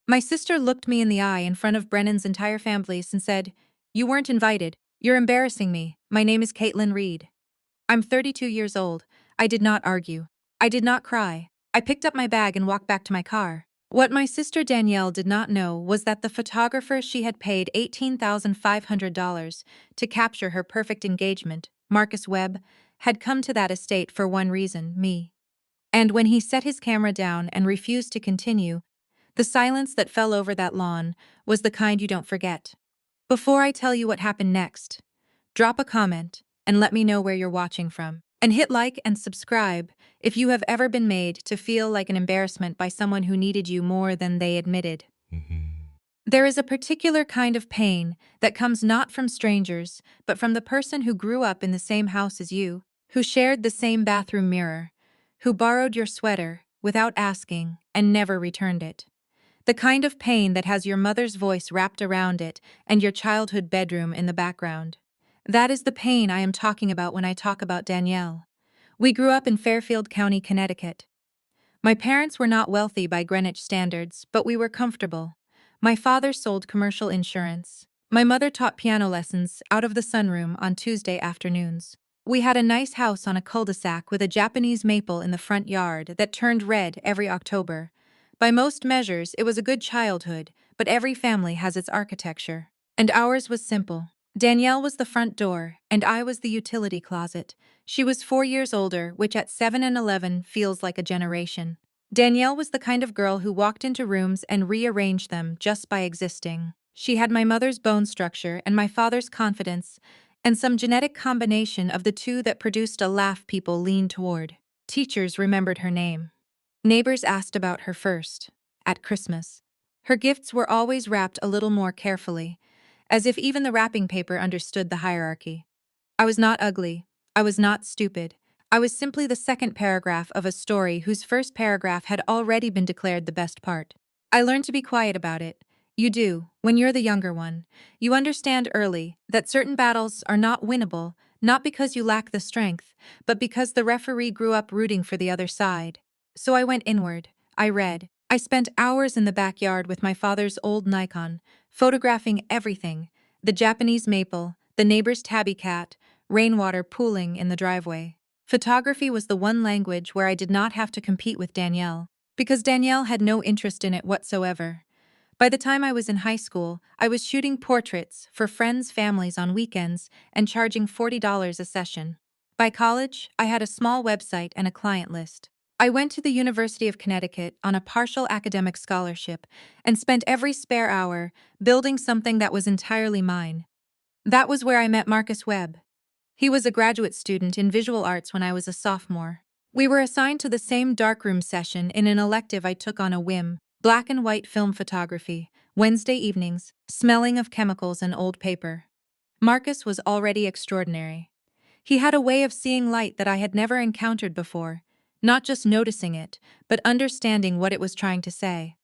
My sister looked me in the eye in front of Brennan's entire family and said, "You weren't invited. You're embarrassing me. My name is Caitlin Reed." I'm 32 years old. I did not argue. I did not cry. I picked up my bag and walked back to my car. What my sister Danielle did not know was that the photographer she had paid $18,500 to capture her perfect engagement, Marcus Webb, had come to that estate for one reason, me. And when he set his camera down and refused to continue, the silence that fell over that lawn was the kind you don't forget. Before I tell you what happened next, drop a comment and let me know where you're watching from. And hit like and subscribe if you have ever been made to feel like an embarrassment by someone who needed you more than they admitted. There is a particular kind of pain that comes not from strangers, but from the person who grew up in the same house as you, who shared the same bathroom mirror, who borrowed your sweater without asking and never returned it. The kind of pain that has your mother's voice wrapped around it and your childhood bedroom in the background. That is the pain I am talking about when I talk about Danielle. We grew up in Fairfield County, Connecticut. My parents were not wealthy by Greenwich standards, but we were comfortable. My father sold commercial insurance. My mother taught piano lessons out of the sunroom on Tuesday afternoons. We had a nice house on a cul-de-sac with a Japanese maple in the front yard that turned red every October. By most measures, it was a good childhood, but every family has its architecture. And ours was simple. Danielle was the front door, and I was the utility closet. She was 4 years older, which at 7 and 11 feels like a generation. Danielle was the kind of girl who walked into rooms and rearranged them just by existing. She had my mother's bone structure and my father's confidence, and some genetic combination of the two that produced a laugh people leaned toward. Teachers remembered her name. Neighbors asked about her first, at Christmas. Her gifts were always wrapped a little more carefully, as if even the wrapping paper understood the hierarchy. I was not ugly. I was not stupid. I was simply the second paragraph of a story whose first paragraph had already been declared the best part. I learned to be quiet about it. You do, when you're the younger one. You understand early that certain battles are not winnable, not because you lack the strength, but because the referee grew up rooting for the other side. So I went inward. I read. I spent hours in the backyard with my father's old Nikon, photographing everything: the Japanese maple, the neighbor's tabby cat, rainwater pooling in the driveway. Photography was the one language where I did not have to compete with Danielle, because Danielle had no interest in it whatsoever. By the time I was in high school, I was shooting portraits for friends' families on weekends and charging $40 a session. By college, I had a small website and a client list. I went to the University of Connecticut on a partial academic scholarship and spent every spare hour building something that was entirely mine. That was where I met Marcus Webb. He was a graduate student in visual arts when I was a sophomore. We were assigned to the same darkroom session in an elective I took on a whim: black and white film photography, Wednesday evenings, smelling of chemicals and old paper. Marcus was already extraordinary. He had a way of seeing light that I had never encountered before, not just noticing it, but understanding what it was trying to say.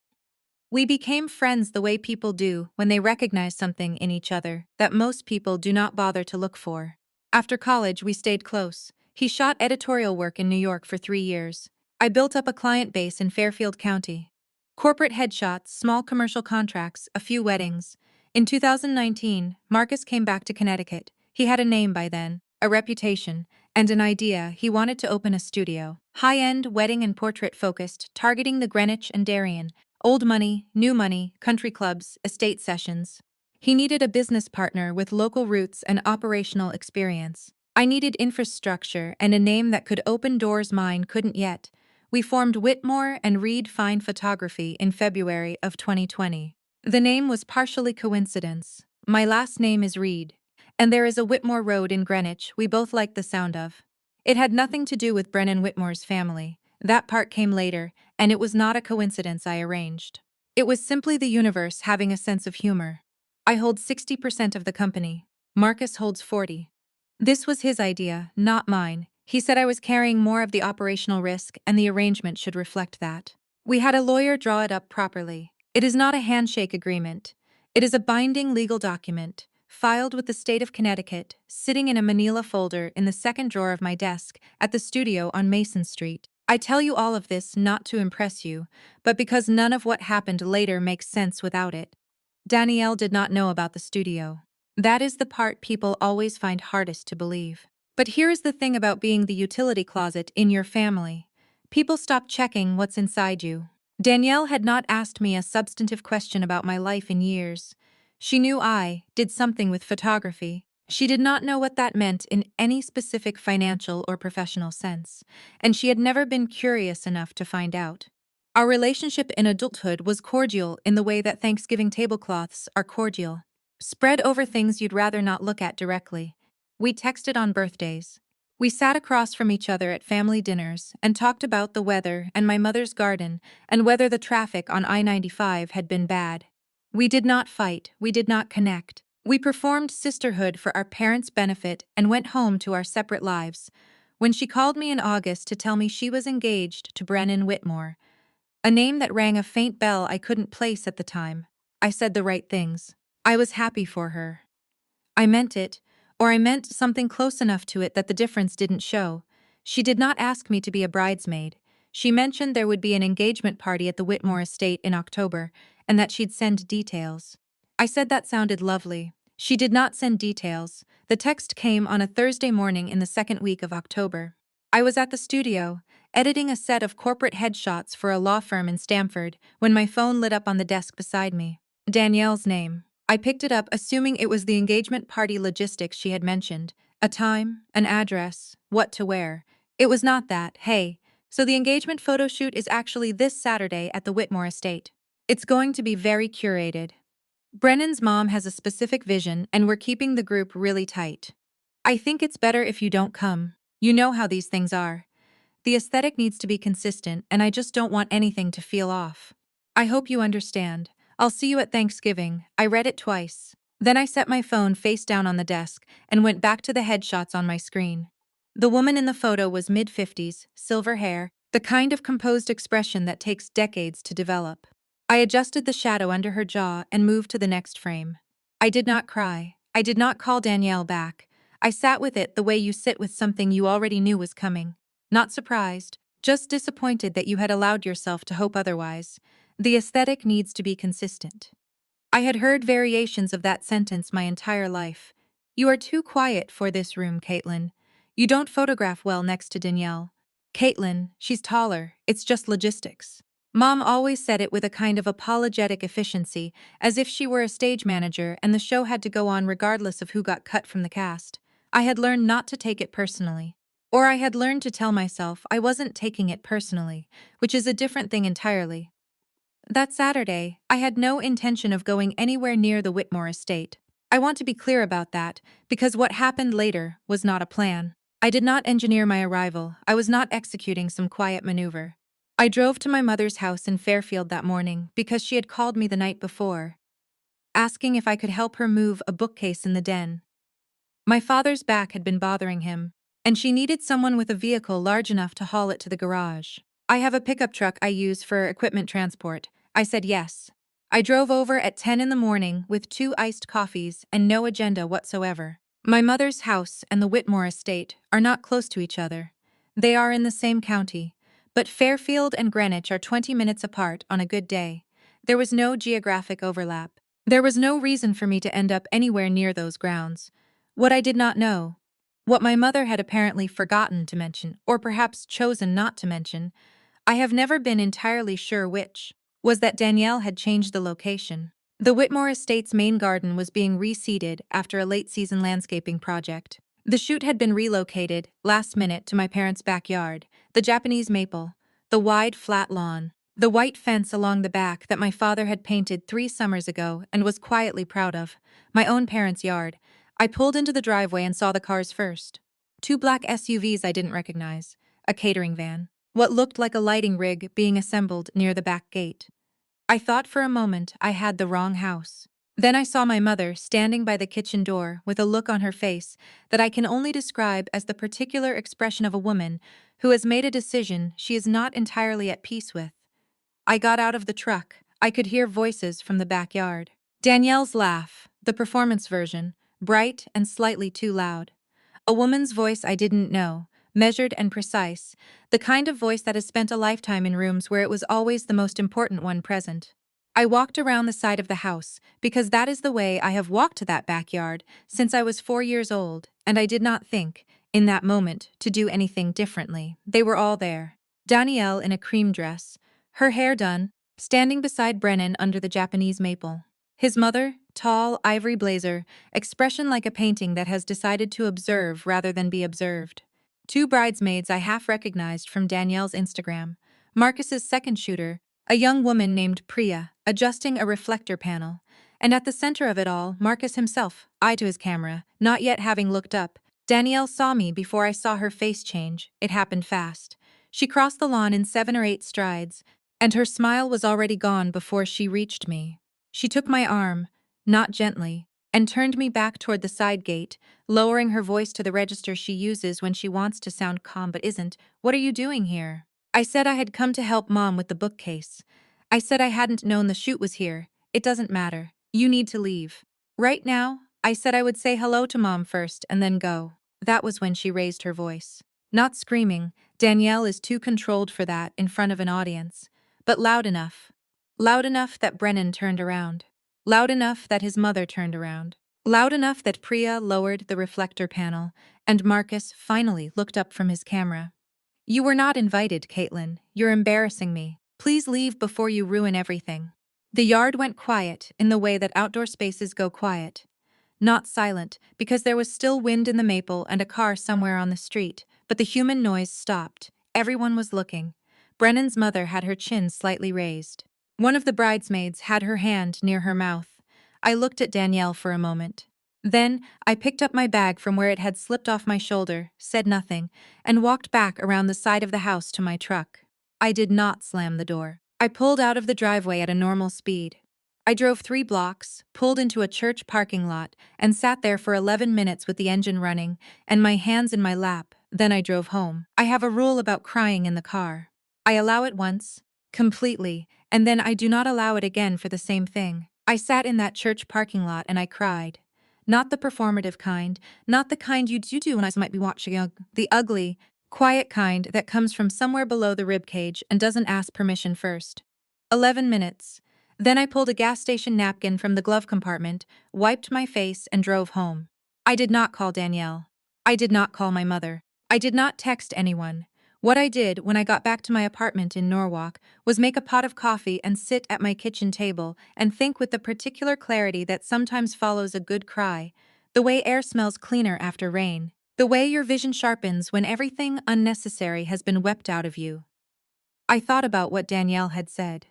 We became friends the way people do when they recognize something in each other that most people do not bother to look for. After college, we stayed close. He shot editorial work in New York for 3 years. I built up a client base in Fairfield County. Corporate headshots, small commercial contracts, a few weddings. In 2019, Marcus came back to Connecticut. He had a name by then, a reputation, and an idea. He wanted to open a studio. High-end, wedding and portrait-focused, targeting the Greenwich and Darien. Old money, new money, country clubs, estate sessions. He needed a business partner with local roots and operational experience. I needed infrastructure and a name that could open doors mine couldn't yet. We formed Whitmore and Reed Fine Photography in February of 2020. The name was partially coincidence. My last name is Reed, and there is a Whitmore Road in Greenwich we both liked the sound of. It had nothing to do with Brennan Whitmore's family. That part came later, and it was not a coincidence I arranged. It was simply the universe having a sense of humor. I hold 60% of the company. Marcus holds 40. This was his idea, not mine. He said I was carrying more of the operational risk and the arrangement should reflect that. We had a lawyer draw it up properly. It is not a handshake agreement. It is a binding legal document, filed with the state of Connecticut, sitting in a manila folder in the second drawer of my desk at the studio on Mason Street. I tell you all of this not to impress you, but because none of what happened later makes sense without it. Danielle did not know about the studio. That is the part people always find hardest to believe. But here is the thing about being the utility closet in your family. People stop checking what's inside you. Danielle had not asked me a substantive question about my life in years. She knew I did something with photography. She did not know what that meant in any specific financial or professional sense, and she had never been curious enough to find out. Our relationship in adulthood was cordial in the way that Thanksgiving tablecloths are cordial. Spread over things you'd rather not look at directly. We texted on birthdays. We sat across from each other at family dinners and talked about the weather and my mother's garden and whether the traffic on I-95 had been bad. We did not fight, we did not connect. We performed sisterhood for our parents' benefit and went home to our separate lives. When she called me in August to tell me she was engaged to Brennan Whitmore, a name that rang a faint bell I couldn't place at the time, I said the right things. I was happy for her. I meant it, or I meant something close enough to it that the difference didn't show. She did not ask me to be a bridesmaid. She mentioned there would be an engagement party at the Whitmore estate in October, and that she'd send details. I said that sounded lovely. She did not send details. The text came on a Thursday morning in the second week of October. I was at the studio, editing a set of corporate headshots for a law firm in Stamford, when my phone lit up on the desk beside me. Danielle's name. I picked it up assuming it was the engagement party logistics she had mentioned. A time, an address, what to wear. It was not that. Hey, so the engagement photo shoot is actually this Saturday at the Whitmore estate. It's going to be very curated. Brennan's mom has a specific vision and we're keeping the group really tight. I think it's better if you don't come. You know how these things are. The aesthetic needs to be consistent and I just don't want anything to feel off. I hope you understand. I'll see you at Thanksgiving. I read it twice. Then I set my phone face down on the desk and went back to the headshots on my screen. The woman in the photo was mid-50s, silver hair, the kind of composed expression that takes decades to develop. I adjusted the shadow under her jaw and moved to the next frame. I did not cry. I did not call Danielle back. I sat with it the way you sit with something you already knew was coming. Not surprised, just disappointed that you had allowed yourself to hope otherwise. The aesthetic needs to be consistent. I had heard variations of that sentence my entire life. You are too quiet for this room, Caitlin. You don't photograph well next to Danielle. Caitlin, she's taller, it's just logistics. Mom always said it with a kind of apologetic efficiency, as if she were a stage manager and the show had to go on regardless of who got cut from the cast. I had learned not to take it personally. Or I had learned to tell myself I wasn't taking it personally, which is a different thing entirely. That Saturday, I had no intention of going anywhere near the Whitmore estate. I want to be clear about that, because what happened later was not a plan. I did not engineer my arrival. I was not executing some quiet maneuver. I drove to my mother's house in Fairfield that morning because she had called me the night before, asking if I could help her move a bookcase in the den. My father's back had been bothering him, and she needed someone with a vehicle large enough to haul it to the garage. I have a pickup truck I use for equipment transport. I said yes. I drove over at 10 in the morning with 2 iced coffees and no agenda whatsoever. My mother's house and the Whitmore estate are not close to each other. They are in the same county, but Fairfield and Greenwich are 20 minutes apart on a good day. There was no geographic overlap. There was no reason for me to end up anywhere near those grounds. What I did not know, what my mother had apparently forgotten to mention, or perhaps chosen not to mention, I have never been entirely sure which, was that Danielle had changed the location. The Whitmore estate's main garden was being reseeded after a late-season landscaping project. The shoot had been relocated, last minute, to my parents' backyard, the Japanese maple, the wide, flat lawn, the white fence along the back that my father had painted 3 summers ago and was quietly proud of, my own parents' yard. I pulled into the driveway and saw the cars first. 2 black SUVs I didn't recognize, a catering van, what looked like a lighting rig being assembled near the back gate. I thought for a moment I had the wrong house. Then I saw my mother standing by the kitchen door with a look on her face that I can only describe as the particular expression of a woman who has made a decision she is not entirely at peace with. I got out of the truck. I could hear voices from the backyard. Danielle's laugh, the performance version, bright and slightly too loud. A woman's voice I didn't know, measured and precise, the kind of voice that has spent a lifetime in rooms where it was always the most important one present. I walked around the side of the house, because that is the way I have walked to that backyard since I was 4 years old, and I did not think, in that moment, to do anything differently. They were all there. Danielle in a cream dress, her hair done, standing beside Brennan under the Japanese maple. His mother, tall, ivory blazer, expression like a painting that has decided to observe rather than be observed. Two bridesmaids I half recognized from Danielle's Instagram. Marcus's second shooter, a young woman named Priya, adjusting a reflector panel. And at the center of it all, Marcus himself, eye to his camera, not yet having looked up. Danielle saw me before I saw her face change. It happened fast. She crossed the lawn in 7 or 8 strides, and her smile was already gone before she reached me. She took my arm, not gently, and turned me back toward the side gate, lowering her voice to the register she uses when she wants to sound calm but isn't. "What are you doing here?" I said I had come to help Mom with the bookcase. I said I hadn't known the shoot was here. "It doesn't matter. You need to leave." "Right now?" I said I would say hello to Mom first and then go. That was when she raised her voice. Not screaming, Danielle is too controlled for that in front of an audience, but loud enough. Loud enough that Brennan turned around. Loud enough that his mother turned around. Loud enough that Priya lowered the reflector panel, and Marcus finally looked up from his camera. "You were not invited, Caitlin. You're embarrassing me. Please leave before you ruin everything." The yard went quiet in the way that outdoor spaces go quiet. Not silent, because there was still wind in the maple and a car somewhere on the street, but the human noise stopped. Everyone was looking. Brennan's mother had her chin slightly raised. One of the bridesmaids had her hand near her mouth. I looked at Danielle for a moment. Then, I picked up my bag from where it had slipped off my shoulder, said nothing, and walked back around the side of the house to my truck. I did not slam the door. I pulled out of the driveway at a normal speed. I drove 3 blocks, pulled into a church parking lot, and sat there for 11 minutes with the engine running and my hands in my lap. Then I drove home. I have a rule about crying in the car. I allow it once, completely, and then I do not allow it again for the same thing. I sat in that church parking lot and I cried. Not the performative kind, not the kind you do when I might be watching the ugly, quiet kind that comes from somewhere below the ribcage and doesn't ask permission first. 11 minutes. Then I pulled a gas station napkin from the glove compartment, wiped my face, and drove home. I did not call Danielle. I did not call my mother. I did not text anyone. What I did when I got back to my apartment in Norwalk was make a pot of coffee and sit at my kitchen table and think with the particular clarity that sometimes follows a good cry, the way air smells cleaner after rain, the way your vision sharpens when everything unnecessary has been wept out of you. I thought about what Danielle had said.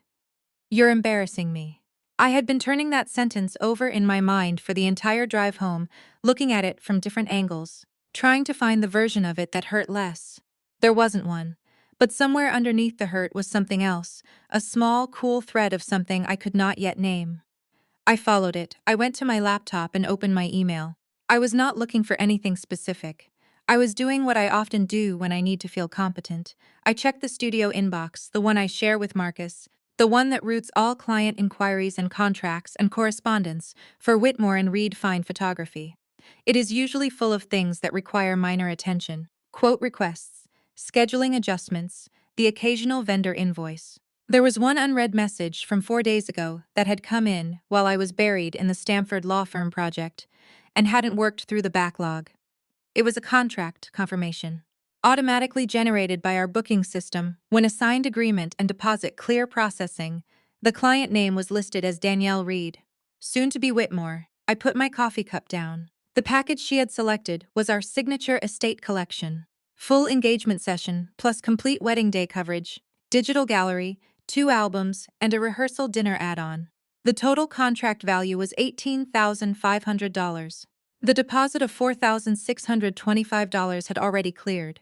"You're embarrassing me." I had been turning that sentence over in my mind for the entire drive home, looking at it from different angles, trying to find the version of it that hurt less. There wasn't one. But somewhere underneath the hurt was something else, a small, cool thread of something I could not yet name. I followed it. I went to my laptop and opened my email. I was not looking for anything specific. I was doing what I often do when I need to feel competent. I checked the studio inbox, the one I share with Marcus, the one that routes all client inquiries and contracts and correspondence for Whitmore and Reed Fine Photography. It is usually full of things that require minor attention. Quote requests, scheduling adjustments, the occasional vendor invoice. There was one unread message from 4 days ago that had come in while I was buried in the Stamford law firm project and hadn't worked through the backlog. It was a contract confirmation, automatically generated by our booking system when a signed agreement and deposit clear processing. The client name was listed as Danielle Reed, soon to be Whitmore. I put my coffee cup down. The package she had selected was our signature estate collection. Full engagement session plus complete wedding day coverage, digital gallery, 2 albums, and a rehearsal dinner add-on. The total contract value was $18,500. The deposit of $4,625 had already cleared.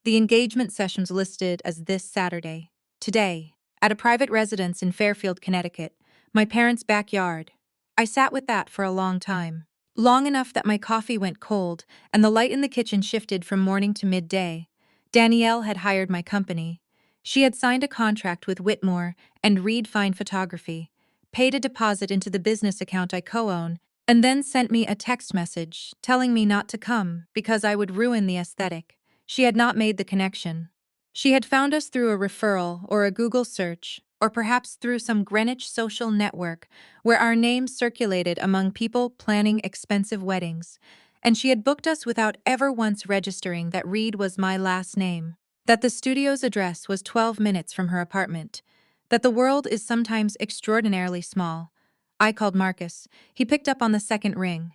The engagement sessions listed as this Saturday, today, at a private residence in Fairfield, Connecticut, my parents' backyard. I sat with that for a long time. Long enough that my coffee went cold and the light in the kitchen shifted from morning to midday. Danielle had hired my company. She had signed a contract with Whitmore and Reed Fine Photography, paid a deposit into the business account I co-own, and then sent me a text message telling me not to come because I would ruin the aesthetic. She had not made the connection. She had found us through a referral or a Google search, or perhaps through some Greenwich social network where our names circulated among people planning expensive weddings, and she had booked us without ever once registering that Reed was my last name, that the studio's address was 12 minutes from her apartment, that the world is sometimes extraordinarily small. I called Marcus. He picked up on the second ring.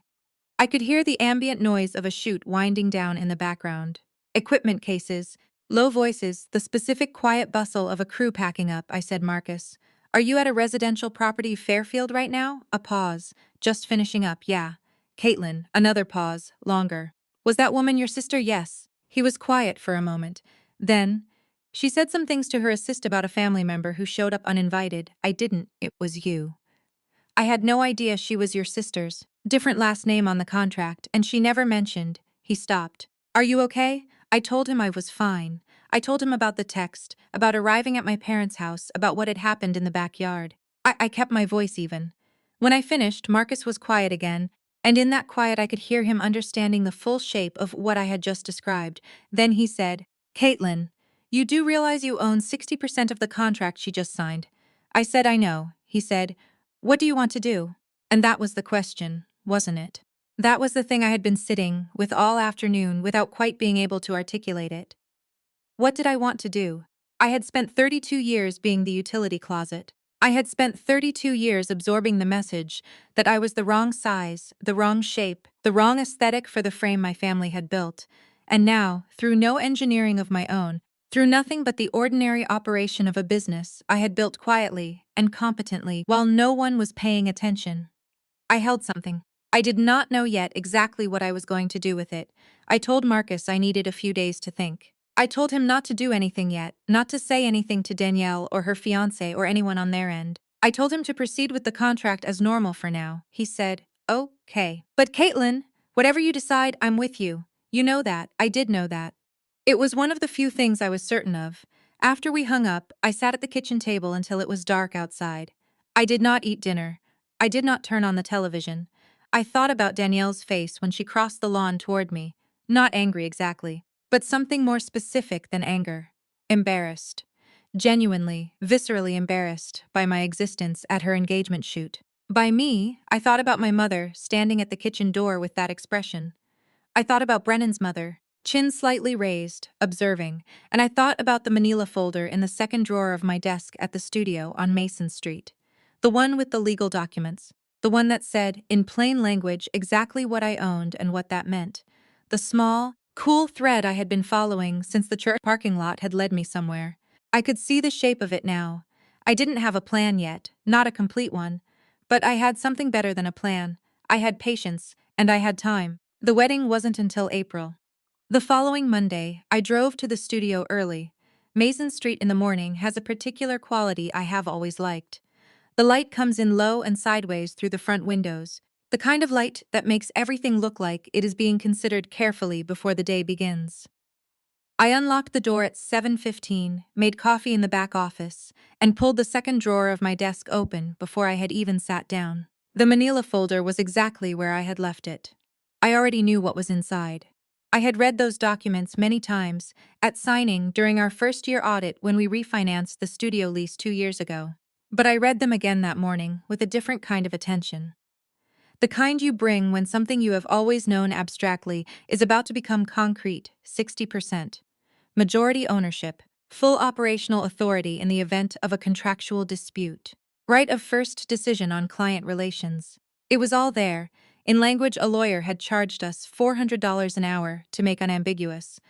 I could hear the ambient noise of a chute winding down in the background. Equipment cases, low voices, the specific quiet bustle of a crew packing up. I said, Marcus, are you at a residential property Fairfield right now? A pause. Just finishing up, yeah. Caitlin, another pause, longer. Was that woman your sister? Yes. He was quiet for a moment. Then, she said some things to her assist about a family member who showed up uninvited. I didn't. It was you. I had no idea she was your sister's. Different last name on the contract, and she never mentioned. He stopped. Are you okay? I told him I was fine. I told him about the text, about arriving at my parents' house, about what had happened in the backyard. I kept my voice even. When I finished, Marcus was quiet again, and in that quiet I could hear him understanding the full shape of what I had just described. Then he said, Caitlin, you do realize you own 60% of the contract she just signed. I said I know. He said, what do you want to do? And that was the question, wasn't it? That was the thing I had been sitting with all afternoon without quite being able to articulate it. What did I want to do? I had spent 32 years being the utility closet. I had spent 32 years absorbing the message that I was the wrong size, the wrong shape, the wrong aesthetic for the frame my family had built. And now, through no engineering of my own, through nothing but the ordinary operation of a business I had built quietly and competently while no one was paying attention, I held something. I did not know yet exactly what I was going to do with it. I told Marcus I needed a few days to think. I told him not to do anything yet, not to say anything to Danielle or her fiancé or anyone on their end. I told him to proceed with the contract as normal for now. He said, okay. But Caitlin, whatever you decide, I'm with you. You know that. I did know that. It was one of the few things I was certain of. After we hung up, I sat at the kitchen table until it was dark outside. I did not eat dinner. I did not turn on the television. I thought about Danielle's face when she crossed the lawn toward me. Not angry exactly, but something more specific than anger. Embarrassed. Genuinely, viscerally embarrassed by my existence at her engagement shoot. By me, I thought about my mother standing at the kitchen door with that expression. I thought about Brennan's mother, chin slightly raised, observing, and I thought about the manila folder in the second drawer of my desk at the studio on Mason Street. The one with the legal documents. The one that said, in plain language, exactly what I owned and what that meant. The small, cool thread I had been following since the church parking lot had led me somewhere. I could see the shape of it now. I didn't have a plan yet, not a complete one. But I had something better than a plan. I had patience, and I had time. The wedding wasn't until April. The following Monday, I drove to the studio early. Mason Street in the morning has a particular quality I have always liked. The light comes in low and sideways through the front windows, the kind of light that makes everything look like it is being considered carefully before the day begins. I unlocked the door at 7:15, made coffee in the back office, and pulled the second drawer of my desk open before I had even sat down. The manila folder was exactly where I had left it. I already knew what was inside. I had read those documents many times, at signing during our first-year audit when we refinanced the studio lease 2 years ago. But I read them again that morning with a different kind of attention. The kind you bring when something you have always known abstractly is about to become concrete, 60%. Majority ownership, full operational authority in the event of a contractual dispute. Right of first decision on client relations. It was all there, in language a lawyer had charged us $400 an hour to make unambiguous.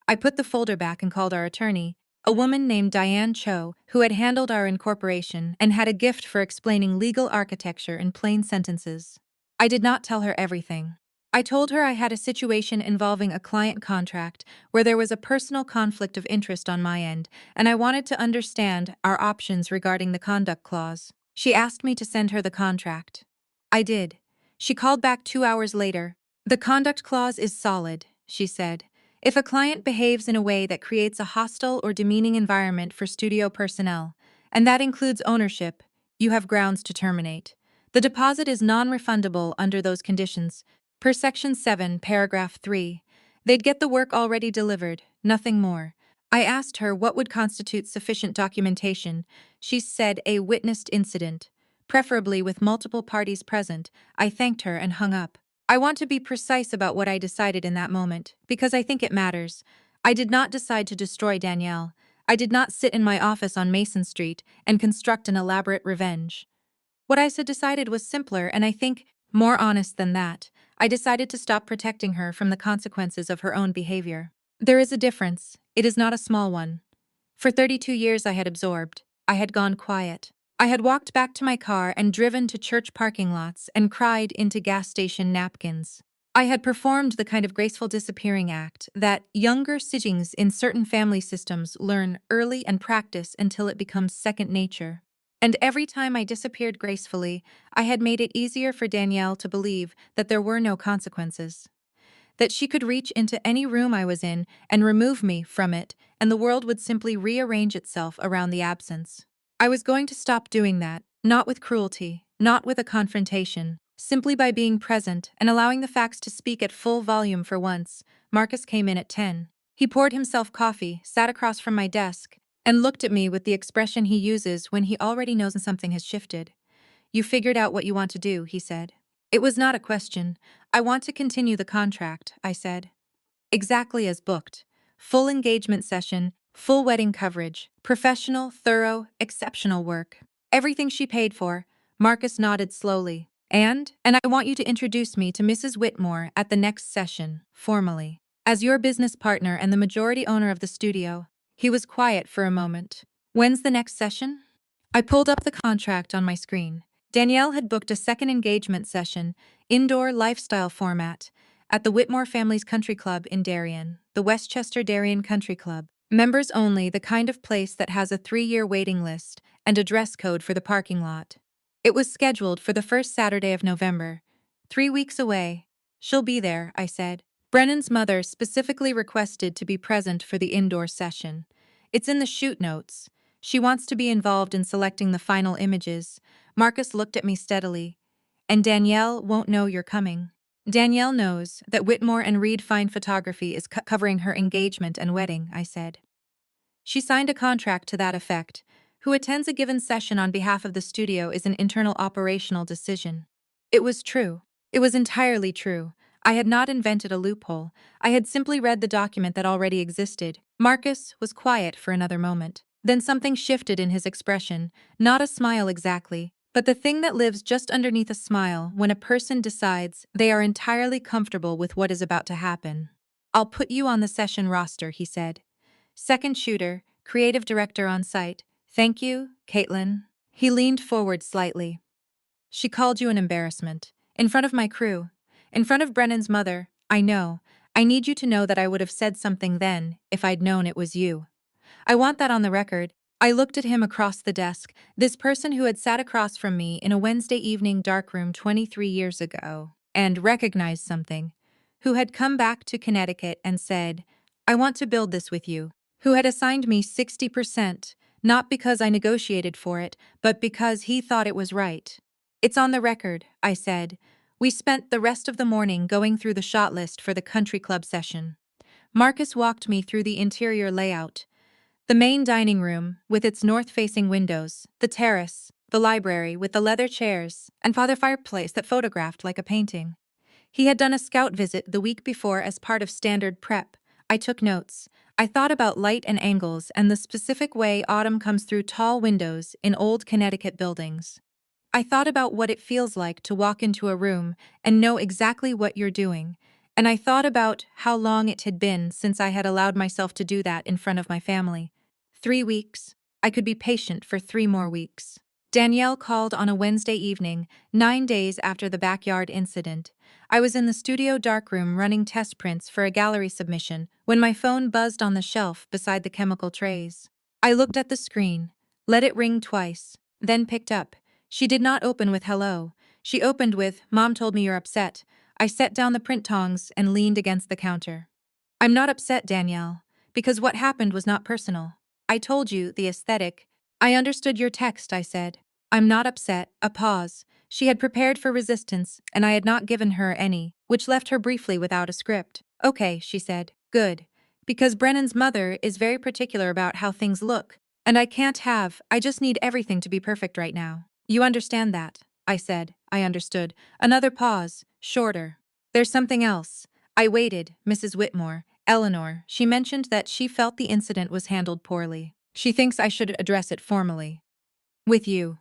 I put the folder back and called our attorney, a woman named Diane Cho, who had handled our incorporation and had a gift for explaining legal architecture in plain sentences. I did not tell her everything. I told her I had a situation involving a client contract where there was a personal conflict of interest on my end, and I wanted to understand our options regarding the conduct clause. She asked me to send her the contract. I did. She called back 2 hours later. The conduct clause is solid, she said. If a client behaves in a way that creates a hostile or demeaning environment for studio personnel, and that includes ownership, you have grounds to terminate. The deposit is non-refundable under those conditions. Per Section 7, Paragraph 3. They'd get the work already delivered, nothing more. I asked her what would constitute sufficient documentation. She said a witnessed incident, preferably with multiple parties present. I thanked her and hung up. I want to be precise about what I decided in that moment, because I think it matters. I did not decide to destroy Danielle. I did not sit in my office on Mason Street and construct an elaborate revenge. What I had decided was simpler and I think more honest than that. I decided to stop protecting her from the consequences of her own behavior. There is a difference. It is not a small one. For 32 years I had absorbed. I had gone quiet. I had walked back to my car and driven to church parking lots and cried into gas station napkins. I had performed the kind of graceful disappearing act that younger siblings in certain family systems learn early and practice until it becomes second nature. And every time I disappeared gracefully, I had made it easier for Danielle to believe that there were no consequences. That she could reach into any room I was in and remove me from it, and the world would simply rearrange itself around the absence. I was going to stop doing that, not with cruelty, not with a confrontation, simply by being present and allowing the facts to speak at full volume for once. Marcus came in at 10. He poured himself coffee, sat across from my desk, and looked at me with the expression he uses when he already knows something has shifted. You figured out what you want to do, he said. It was not a question. I want to continue the contract, I said. Exactly as booked. Full engagement session, full wedding coverage, professional, thorough, exceptional work. Everything she paid for. Marcus nodded slowly. And I want you to introduce me to Mrs. Whitmore at the next session, formally. As your business partner and the majority owner of the studio. He was quiet for a moment. When's the next session? I pulled up the contract on my screen. Danielle had booked a second engagement session, indoor lifestyle format, at the Whitmore Family's Country Club in Darien, the Westchester Darien Country Club. Members only, the kind of place that has a 3-year waiting list and a dress code for the parking lot. It was scheduled for the first Saturday of November. 3 weeks away. She'll be there, I said. Brennan's mother specifically requested to be present for the indoor session. It's in the shoot notes. She wants to be involved in selecting the final images. Marcus looked at me steadily. And Danielle won't know you're coming. Danielle knows that Whitmore and Reed Fine Photography is covering her engagement and wedding, I said. She signed a contract to that effect. Who attends a given session on behalf of the studio is an internal operational decision. It was true. It was entirely true. I had not invented a loophole. I had simply read the document that already existed. Marcus was quiet for another moment. Then something shifted in his expression, not a smile exactly, but the thing that lives just underneath a smile when a person decides they are entirely comfortable with what is about to happen. I'll put you on the session roster, he said. Second shooter, creative director on site. Thank you, Caitlin. He leaned forward slightly. She called you an embarrassment. In front of my crew. In front of Brennan's mother. I know. I need you to know that I would have said something then if I'd known it was you. I want that on the record. I looked at him across the desk, this person who had sat across from me in a Wednesday evening darkroom 23 years ago, and recognized something, who had come back to Connecticut and said, I want to build this with you, who had assigned me 60%, not because I negotiated for it, but because he thought it was right. It's on the record, I said. We spent the rest of the morning going through the shot list for the country club session. Marcus walked me through the interior layout. The main dining room, with its north-facing windows, the terrace, the library with the leather chairs, and the fireplace that photographed like a painting. He had done a scout visit the week before as part of standard prep. I took notes. I thought about light and angles and the specific way autumn comes through tall windows in old Connecticut buildings. I thought about what it feels like to walk into a room and know exactly what you're doing, and I thought about how long it had been since I had allowed myself to do that in front of my family. 3 weeks. I could be patient for 3 more weeks. Danielle called on a Wednesday evening, 9 days after the backyard incident. I was in the studio darkroom running test prints for a gallery submission when my phone buzzed on the shelf beside the chemical trays. I looked at the screen, let it ring twice, then picked up. She did not open with hello. She opened with, Mom told me you're upset. I set down the print tongs and leaned against the counter. I'm not upset, Danielle, because what happened was not personal. I told you, the aesthetic. I understood your text, I said. I'm not upset, a pause. She had prepared for resistance, and I had not given her any, which left her briefly without a script. Okay, she said. Good. Because Brennan's mother is very particular about how things look, and I just need everything to be perfect right now. You understand that? I said. I understood. Another pause, shorter. There's something else. I waited, Mrs. Whitmore. Eleanor, she mentioned that she felt the incident was handled poorly. She thinks I should address it formally. With you.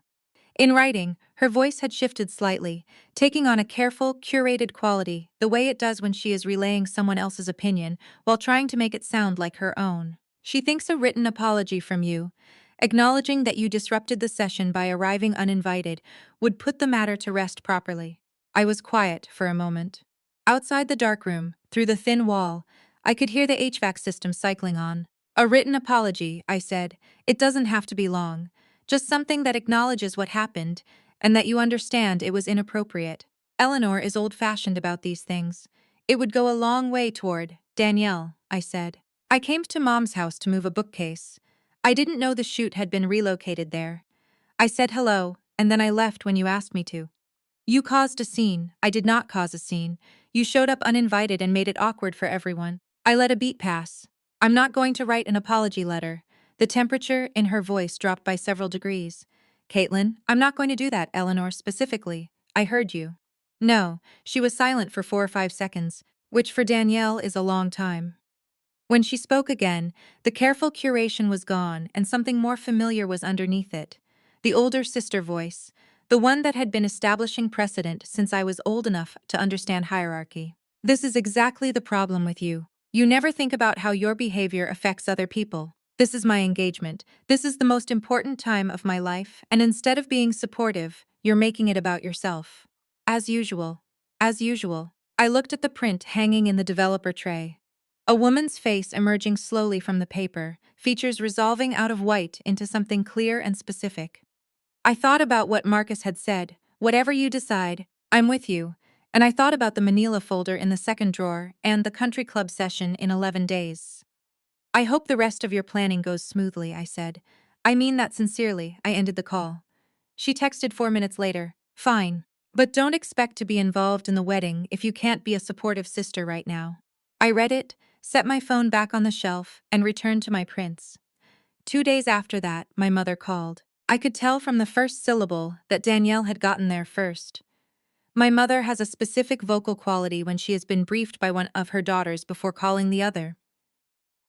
In writing, her voice had shifted slightly, taking on a careful, curated quality, the way it does when she is relaying someone else's opinion while trying to make it sound like her own. She thinks a written apology from you, acknowledging that you disrupted the session by arriving uninvited, would put the matter to rest properly. I was quiet for a moment. Outside the dark room, through the thin wall, I could hear the HVAC system cycling on. A written apology, I said. It doesn't have to be long. Just something that acknowledges what happened and that you understand it was inappropriate. Eleanor is old-fashioned about these things. It would go a long way toward Danielle, I said. I came to Mom's house to move a bookcase. I didn't know the shoot had been relocated there. I said hello, and then I left when you asked me to. You caused a scene. I did not cause a scene. You showed up uninvited and made it awkward for everyone. I let a beat pass. I'm not going to write an apology letter. The temperature in her voice dropped by several degrees. Caitlin, I'm not going to do that, Eleanor, specifically. I heard you. No, she was silent for 4 or 5 seconds, which for Danielle is a long time. When she spoke again, the careful curation was gone and something more familiar was underneath it. The older sister voice, the one that had been establishing precedent since I was old enough to understand hierarchy. This is exactly the problem with you. You never think about how your behavior affects other people. This is my engagement. This is the most important time of my life, and instead of being supportive, you're making it about yourself. As usual. As usual. I looked at the print hanging in the developer tray. A woman's face emerging slowly from the paper, features resolving out of white into something clear and specific. I thought about what Marcus had said, whatever you decide, I'm with you, and I thought about the Manila folder in the second drawer and the country club session in 11 days. I hope the rest of your planning goes smoothly, I said. I mean that sincerely, I ended the call. She texted 4 minutes later, fine. But don't expect to be involved in the wedding if you can't be a supportive sister right now. I read it, set my phone back on the shelf, and returned to my prints. 2 days after that, my mother called. I could tell from the first syllable that Danielle had gotten there first. My mother has a specific vocal quality when she has been briefed by one of her daughters before calling the other.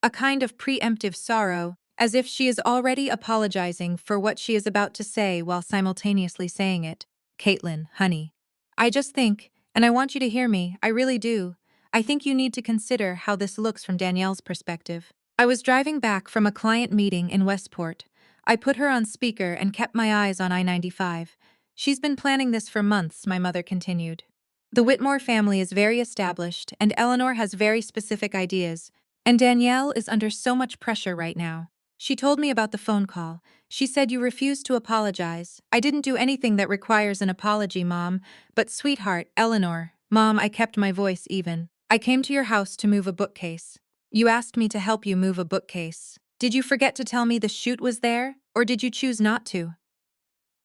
A kind of preemptive sorrow, as if she is already apologizing for what she is about to say while simultaneously saying it. Caitlin, honey. I just think, and I want you to hear me, I really do. I think you need to consider how this looks from Danielle's perspective. I was driving back from a client meeting in Westport. I put her on speaker and kept my eyes on I-95. She's been planning this for months, my mother continued. The Whitmore family is very established, and Eleanor has very specific ideas, and Danielle is under so much pressure right now. She told me about the phone call. She said you refused to apologize. I didn't do anything that requires an apology, Mom. But sweetheart, Eleanor. Mom, I kept my voice even. I came to your house to move a bookcase. You asked me to help you move a bookcase. Did you forget to tell me the chute was there, or did you choose not to?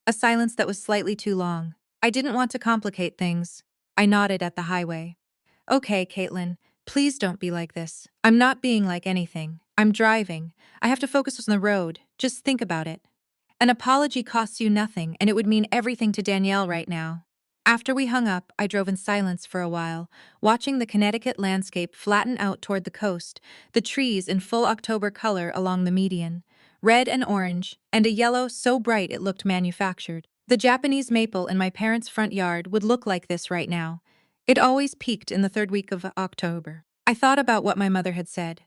A silence that was slightly too long. I didn't want to complicate things. I nodded at the highway. Okay, Caitlin, please don't be like this. I'm not being like anything. I'm driving. I have to focus on the road. Just think about it. An apology costs you nothing, and it would mean everything to Danielle right now. After we hung up, I drove in silence for a while, watching the Connecticut landscape flatten out toward the coast, the trees in full October color along the median, red and orange, and a yellow so bright it looked manufactured. The Japanese maple in my parents' front yard would look like this right now. It always peaked in the third week of October. I thought about what my mother had said.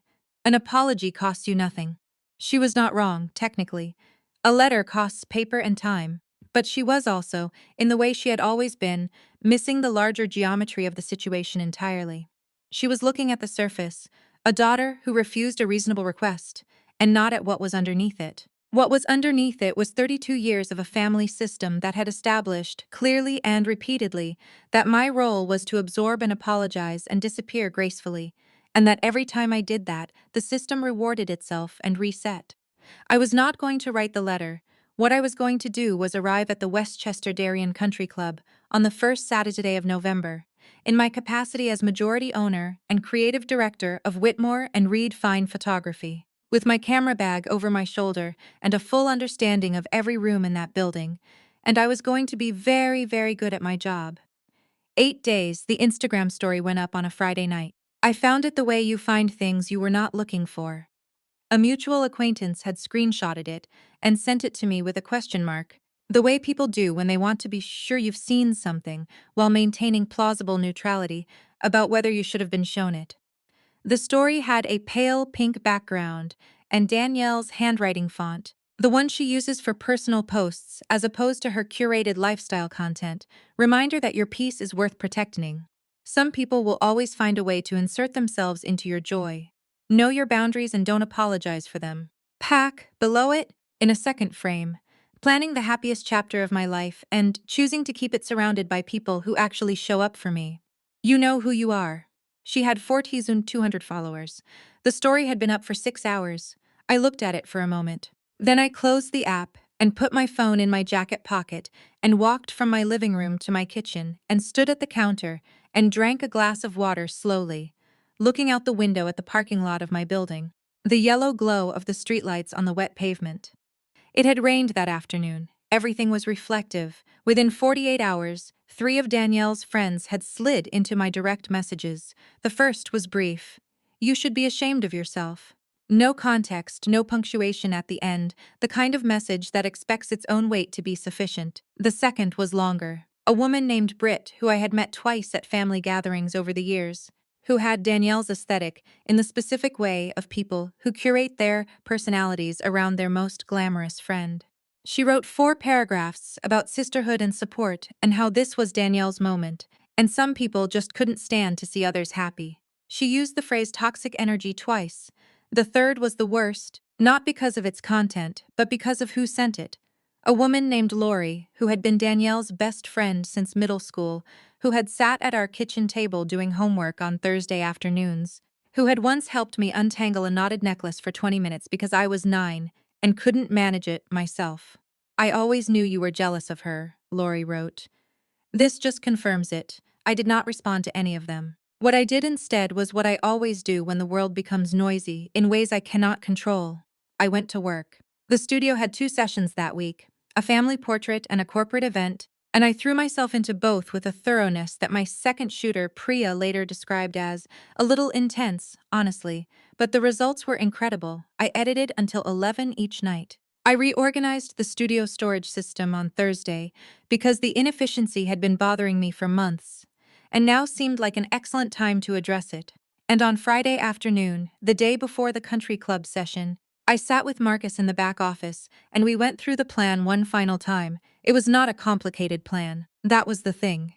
An apology costs you nothing. She was not wrong, technically. A letter costs paper and time. But she was also, in the way she had always been, missing the larger geometry of the situation entirely. She was looking at the surface, a daughter who refused a reasonable request, and not at what was underneath it. What was underneath it was 32 years of a family system that had established, clearly and repeatedly, that my role was to absorb and apologize and disappear gracefully, and that every time I did that, the system rewarded itself and reset. I was not going to write the letter. What I was going to do was arrive at the Westchester Darien Country Club on the first Saturday of November, in my capacity as majority owner and creative director of Whitmore and Reed Fine Photography. With my camera bag over my shoulder and a full understanding of every room in that building, and I was going to be very, very good at my job. 8 days, the Instagram story went up on a Friday night. I found it the way you find things you were not looking for. A mutual acquaintance had screenshotted it and sent it to me with a question mark, the way people do when they want to be sure you've seen something while maintaining plausible neutrality about whether you should have been shown it. The story had a pale pink background and Danielle's handwriting font, the one she uses for personal posts as opposed to her curated lifestyle content, reminder that your peace is worth protecting. Some people will always find a way to insert themselves into your joy. Know your boundaries and don't apologize for them. Pack, below it, in a second frame, planning the happiest chapter of my life and choosing to keep it surrounded by people who actually show up for me. You know who you are. She had 4,200 followers. The story had been up for 6 hours. I looked at it for a moment. Then I closed the app and put my phone in my jacket pocket and walked from my living room to my kitchen and stood at the counter and drank a glass of water slowly, looking out the window at the parking lot of my building, the yellow glow of the streetlights on the wet pavement. It had rained that afternoon. Everything was reflective. Within 48 hours, 3 of Danielle's friends had slid into my direct messages. The first was brief. You should be ashamed of yourself. No context, no punctuation at the end, the kind of message that expects its own weight to be sufficient. The second was longer. A woman named Britt, who I had met twice at family gatherings over the years, who had Danielle's aesthetic in the specific way of people who curate their personalities around their most glamorous friend. She wrote 4 paragraphs about sisterhood and support and how this was Danielle's moment, and some people just couldn't stand to see others happy. She used the phrase toxic energy twice. The third was the worst, not because of its content, but because of who sent it. A woman named Lori, who had been Danielle's best friend since middle school, who had sat at our kitchen table doing homework on Thursday afternoons, who had once helped me untangle a knotted necklace for 20 minutes because I was 9 and couldn't manage it myself. I always knew you were jealous of her, Lori wrote. This just confirms it. I did not respond to any of them. What I did instead was what I always do when the world becomes noisy in ways I cannot control. I went to work. The studio had 2 sessions that week, a family portrait and a corporate event, and I threw myself into both with a thoroughness that my second shooter, Priya, later described as a little intense, honestly, but the results were incredible. I edited until 11 each night. I reorganized the studio storage system on Thursday because the inefficiency had been bothering me for months, and now seemed like an excellent time to address it. And on Friday afternoon, the day before the country club session, I sat with Marcus in the back office, and we went through the plan one final time. It was not a complicated plan. That was the thing.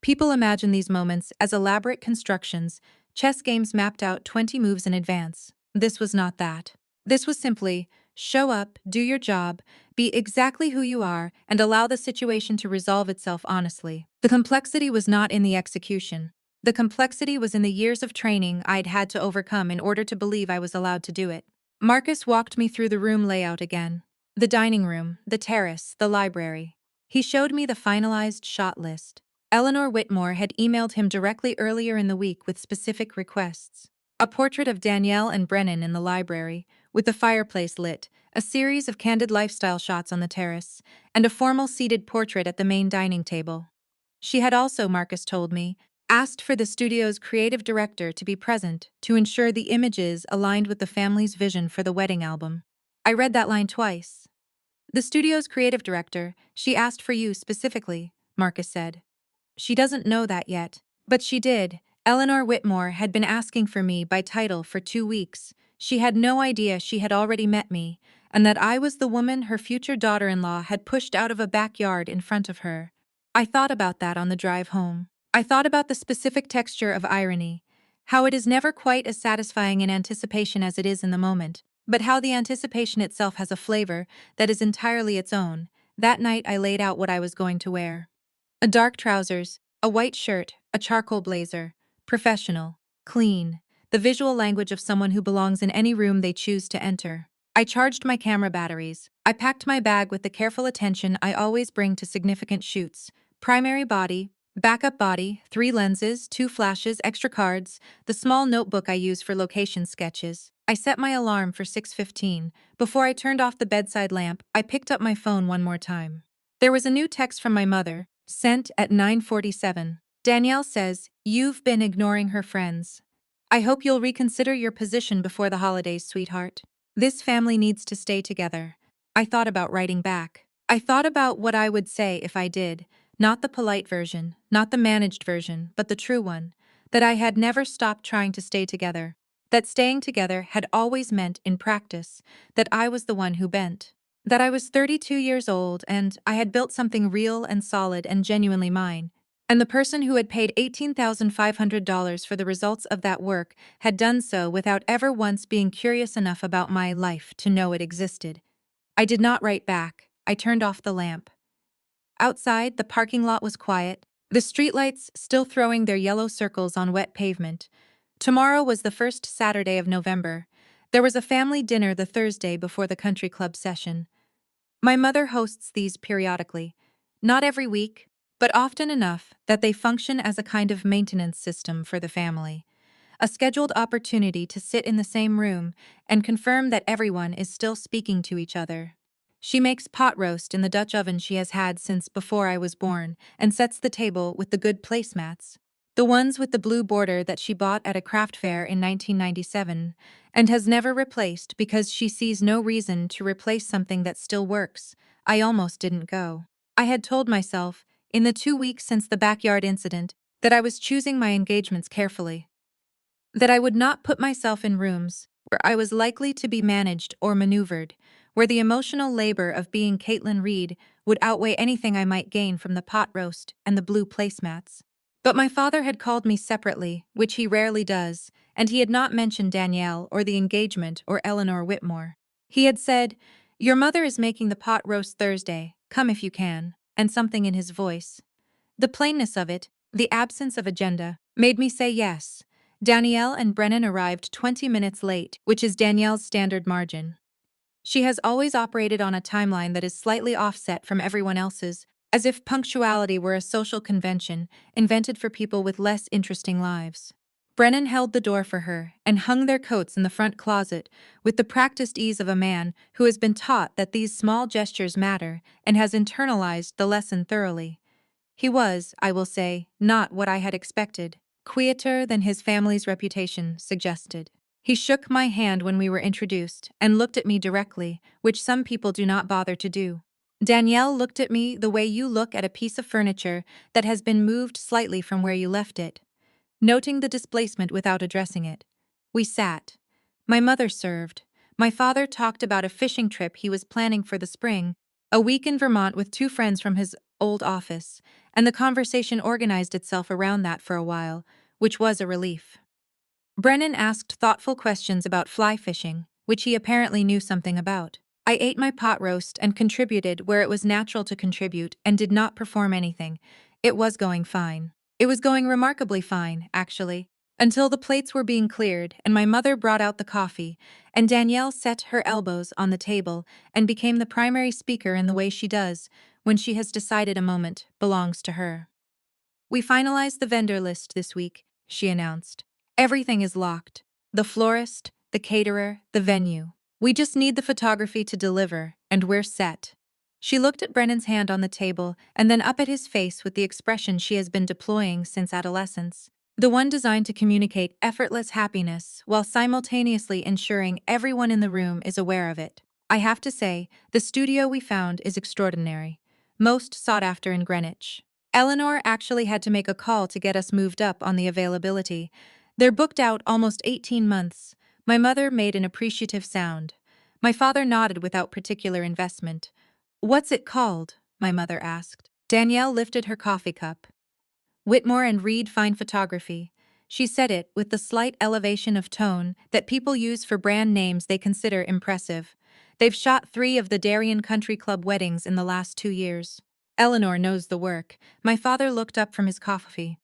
People imagine these moments as elaborate constructions, chess games mapped out 20 moves in advance. This was not that. This was simply, show up, do your job, be exactly who you are, and allow the situation to resolve itself honestly. The complexity was not in the execution. The complexity was in the years of training I'd had to overcome in order to believe I was allowed to do it. Marcus walked me through the room layout again. The dining room, the terrace, the library. He showed me the finalized shot list. Eleanor Whitmore had emailed him directly earlier in the week with specific requests. A portrait of Danielle and Brennan in the library, with the fireplace lit, a series of candid lifestyle shots on the terrace, and a formal seated portrait at the main dining table. She had also, Marcus told me, asked for the studio's creative director to be present to ensure the images aligned with the family's vision for the wedding album. I read that line twice. The studio's creative director, she asked for you specifically, Marcus said. She doesn't know that yet, but she did. Eleanor Whitmore had been asking for me by title for 2 weeks. She had no idea she had already met me, and that I was the woman her future daughter-in-law had pushed out of a backyard in front of her. I thought about that on the drive home. I thought about the specific texture of irony, how it is never quite as satisfying in anticipation as it is in the moment, but how the anticipation itself has a flavor that is entirely its own. That night I laid out what I was going to wear. A dark trousers, a white shirt, a charcoal blazer. Professional, clean, the visual language of someone who belongs in any room they choose to enter. I charged my camera batteries. I packed my bag with the careful attention I always bring to significant shoots. Primary body, Backup body, 3 lenses, 2 flashes, extra cards, the small notebook I use for location sketches. I set my alarm for 6:15. Before I turned off the bedside lamp, I picked up my phone one more time. There was a new text from my mother, sent at 9:47. Danielle says, "You've been ignoring her friends. I hope you'll reconsider your position before the holidays, sweetheart. This family needs to stay together." I thought about writing back. I thought about what I would say if I did. Not the polite version, not the managed version, but the true one. That I had never stopped trying to stay together. That staying together had always meant, in practice, that I was the one who bent. That I was 32 years old and I had built something real and solid and genuinely mine. And the person who had paid $18,500 for the results of that work had done so without ever once being curious enough about my life to know it existed. I did not write back. I turned off the lamp. Outside, the parking lot was quiet, the streetlights still throwing their yellow circles on wet pavement. Tomorrow was the first Saturday of November. There was a family dinner the Thursday before the country club session. My mother hosts these periodically, not every week, but often enough that they function as a kind of maintenance system for the family. A scheduled opportunity to sit in the same room and confirm that everyone is still speaking to each other. She makes pot roast in the Dutch oven she has had since before I was born and sets the table with the good placemats. The ones with the blue border that she bought at a craft fair in 1997 and has never replaced because she sees no reason to replace something that still works. I almost didn't go. I had told myself, in the 2 weeks since the backyard incident, that I was choosing my engagements carefully. That I would not put myself in rooms where I was likely to be managed or maneuvered, where the emotional labor of being Caitlin Reed would outweigh anything I might gain from the pot roast and the blue placemats. But my father had called me separately, which he rarely does, and he had not mentioned Danielle or the engagement or Eleanor Whitmore. He had said, "Your mother is making the pot roast Thursday, come if you can," and something in his voice. The plainness of it, the absence of agenda, made me say yes. Danielle and Brennan arrived 20 minutes late, which is Danielle's standard margin. She has always operated on a timeline that is slightly offset from everyone else's, as if punctuality were a social convention invented for people with less interesting lives. Brennan held the door for her and hung their coats in the front closet with the practiced ease of a man who has been taught that these small gestures matter and has internalized the lesson thoroughly. He was, I will say, not what I had expected. Quieter than his family's reputation suggested. He shook my hand when we were introduced and looked at me directly, which some people do not bother to do. Danielle looked at me the way you look at a piece of furniture that has been moved slightly from where you left it, noting the displacement without addressing it. We sat. My mother served. My father talked about a fishing trip he was planning for the spring, a week in Vermont with 2 friends from his old office, and the conversation organized itself around that for a while, which was a relief. Brennan asked thoughtful questions about fly fishing, which he apparently knew something about. I ate my pot roast and contributed where it was natural to contribute and did not perform anything. It was going fine. It was going remarkably fine, actually, until the plates were being cleared and my mother brought out the coffee, and Danielle set her elbows on the table and became the primary speaker in the way she does when she has decided a moment belongs to her. "We finalized the vendor list this week," she announced. "Everything is locked. The florist, the caterer, the venue. We just need the photography to deliver, and we're set." She looked at Brennan's hand on the table and then up at his face with the expression she has been deploying since adolescence. The one designed to communicate effortless happiness while simultaneously ensuring everyone in the room is aware of it. I have to say, the studio we found is extraordinary. Most sought after in Greenwich. Eleanor actually had to make a call to get us moved up on the availability. They're booked out almost 18 months. My mother made an appreciative sound. My father nodded without particular investment. "What's it called?" my mother asked. Danielle lifted her coffee cup. "Whitmore and Reed Fine Photography." She said it with the slight elevation of tone that people use for brand names they consider impressive. They've shot 3 of the Darien Country Club weddings in the last 2 years. Eleanor knows the work. My father looked up from his coffee.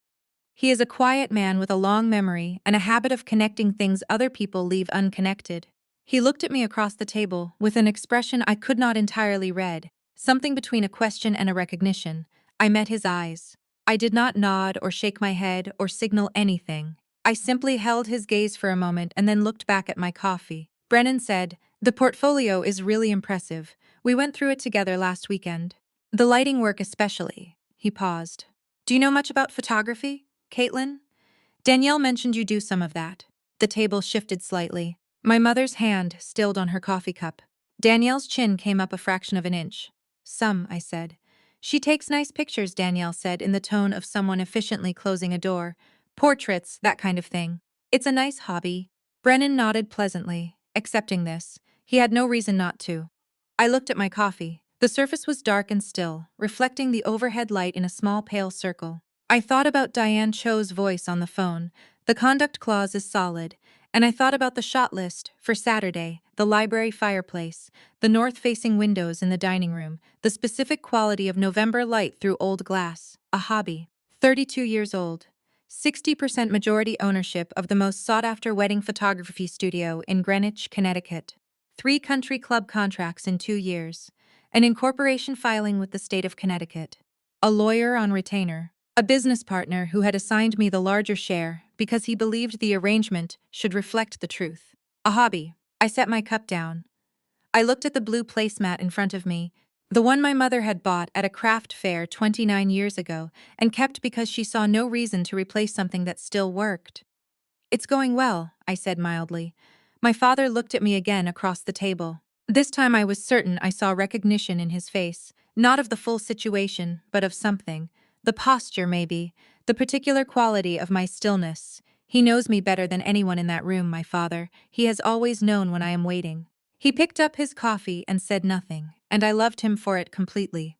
He is a quiet man with a long memory and a habit of connecting things other people leave unconnected. He looked at me across the table with an expression I could not entirely read, something between a question and a recognition. I met his eyes. I did not nod or shake my head or signal anything. I simply held his gaze for a moment and then looked back at my coffee. Brennan said, "The portfolio is really impressive. We went through it together last weekend. The lighting work especially." He paused. "Do you know much about photography, Caitlin? Danielle mentioned you do some of that." The table shifted slightly. My mother's hand stilled on her coffee cup. Danielle's chin came up a fraction of an inch. "Some," I said. "She takes nice pictures," Danielle said in the tone of someone efficiently closing a door. "Portraits, that kind of thing. It's a nice hobby." Brennan nodded pleasantly, accepting this. He had no reason not to. I looked at my coffee. The surface was dark and still, reflecting the overhead light in a small pale circle. I thought about Diane Cho's voice on the phone. The conduct clause is solid. And I thought about the shot list for Saturday, the library fireplace, the north-facing windows in the dining room, the specific quality of November light through old glass, a hobby. 32 years old. 60% majority ownership of the most sought-after wedding photography studio in Greenwich, Connecticut. 3 country club contracts in 2 years. An incorporation filing with the state of Connecticut. A lawyer on retainer. A business partner who had assigned me the larger share because he believed the arrangement should reflect the truth. A hobby. I set my cup down. I looked at the blue placemat in front of me, the one my mother had bought at a craft fair 29 years ago and kept because she saw no reason to replace something that still worked. "It's going well," I said mildly. My father looked at me again across the table. This time I was certain I saw recognition in his face, not of the full situation, but of something. The posture, maybe, the particular quality of my stillness. He knows me better than anyone in that room, my father. He has always known when I am waiting. He picked up his coffee and said nothing, and I loved him for it completely.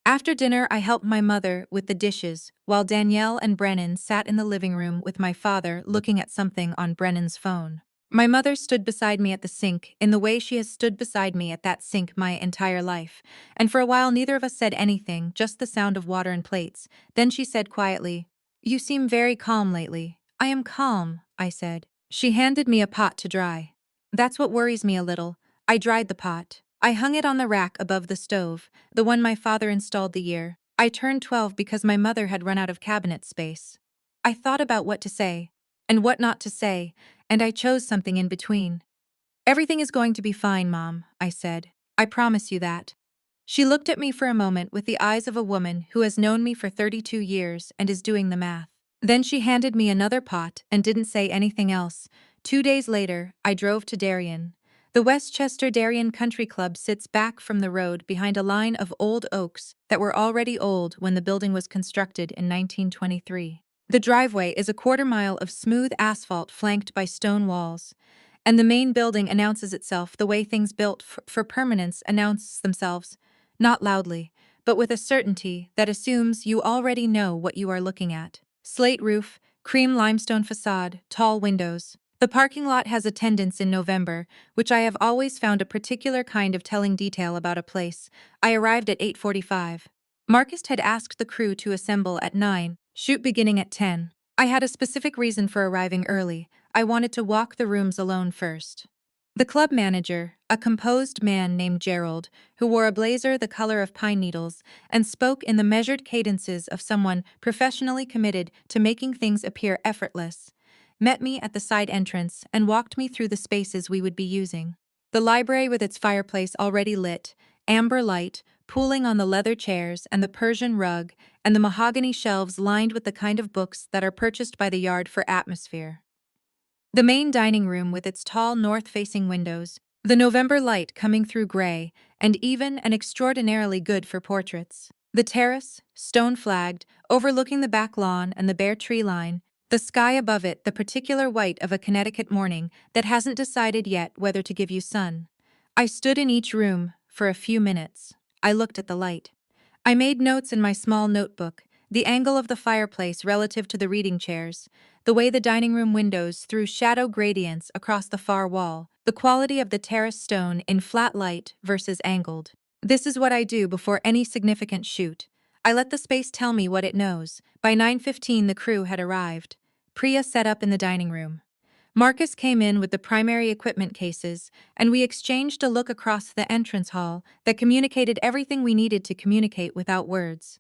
After dinner, I helped my mother with the dishes, while Danielle and Brennan sat in the living room with my father looking at something on Brennan's phone. My mother stood beside me at the sink in the way she has stood beside me at that sink my entire life, and for a while neither of us said anything, just the sound of water and plates. Then she said quietly, "You seem very calm lately." "I am calm," I said. She handed me a pot to dry. "That's what worries me a little." I dried the pot. I hung it on the rack above the stove, the one my father installed the year I turned 12 because my mother had run out of cabinet space. I thought about what to say, and what not to say, and I chose something in between. "Everything is going to be fine, Mom," I said. "I promise you that." She looked at me for a moment with the eyes of a woman who has known me for 32 years and is doing the math. Then she handed me another pot and didn't say anything else. 2 days later, I drove to Darien. The Westchester Darien Country Club sits back from the road behind a line of old oaks that were already old when the building was constructed in 1923. The driveway is a quarter-mile of smooth asphalt flanked by stone walls, and the main building announces itself the way things built for permanence announce themselves, not loudly, but with a certainty that assumes you already know what you are looking at. Slate roof, cream limestone facade, tall windows. The parking lot has attendance in November, which I have always found a particular kind of telling detail about a place. I arrived at 8:45. Marcus had asked the crew to assemble at 9, shoot beginning at 10. I had a specific reason for arriving early. I wanted to walk the rooms alone first. The club manager, a composed man named Gerald, who wore a blazer the color of pine needles and spoke in the measured cadences of someone professionally committed to making things appear effortless, met me at the side entrance and walked me through the spaces we would be using. The library with its fireplace already lit, amber light, pooling on the leather chairs and the Persian rug and the mahogany shelves lined with the kind of books that are purchased by the yard for atmosphere. The main dining room with its tall north-facing windows, the November light coming through gray, and even and extraordinarily good for portraits. The terrace, stone-flagged, overlooking the back lawn and the bare tree line, the sky above it the particular white of a Connecticut morning that hasn't decided yet whether to give you sun. I stood in each room for a few minutes. I looked at the light. I made notes in my small notebook, the angle of the fireplace relative to the reading chairs, the way the dining room windows threw shadow gradients across the far wall, the quality of the terrace stone in flat light versus angled. This is what I do before any significant shoot. I let the space tell me what it knows. By 9:15 the crew had arrived. Priya set up in the dining room. Marcus came in with the primary equipment cases, and we exchanged a look across the entrance hall that communicated everything we needed to communicate without words.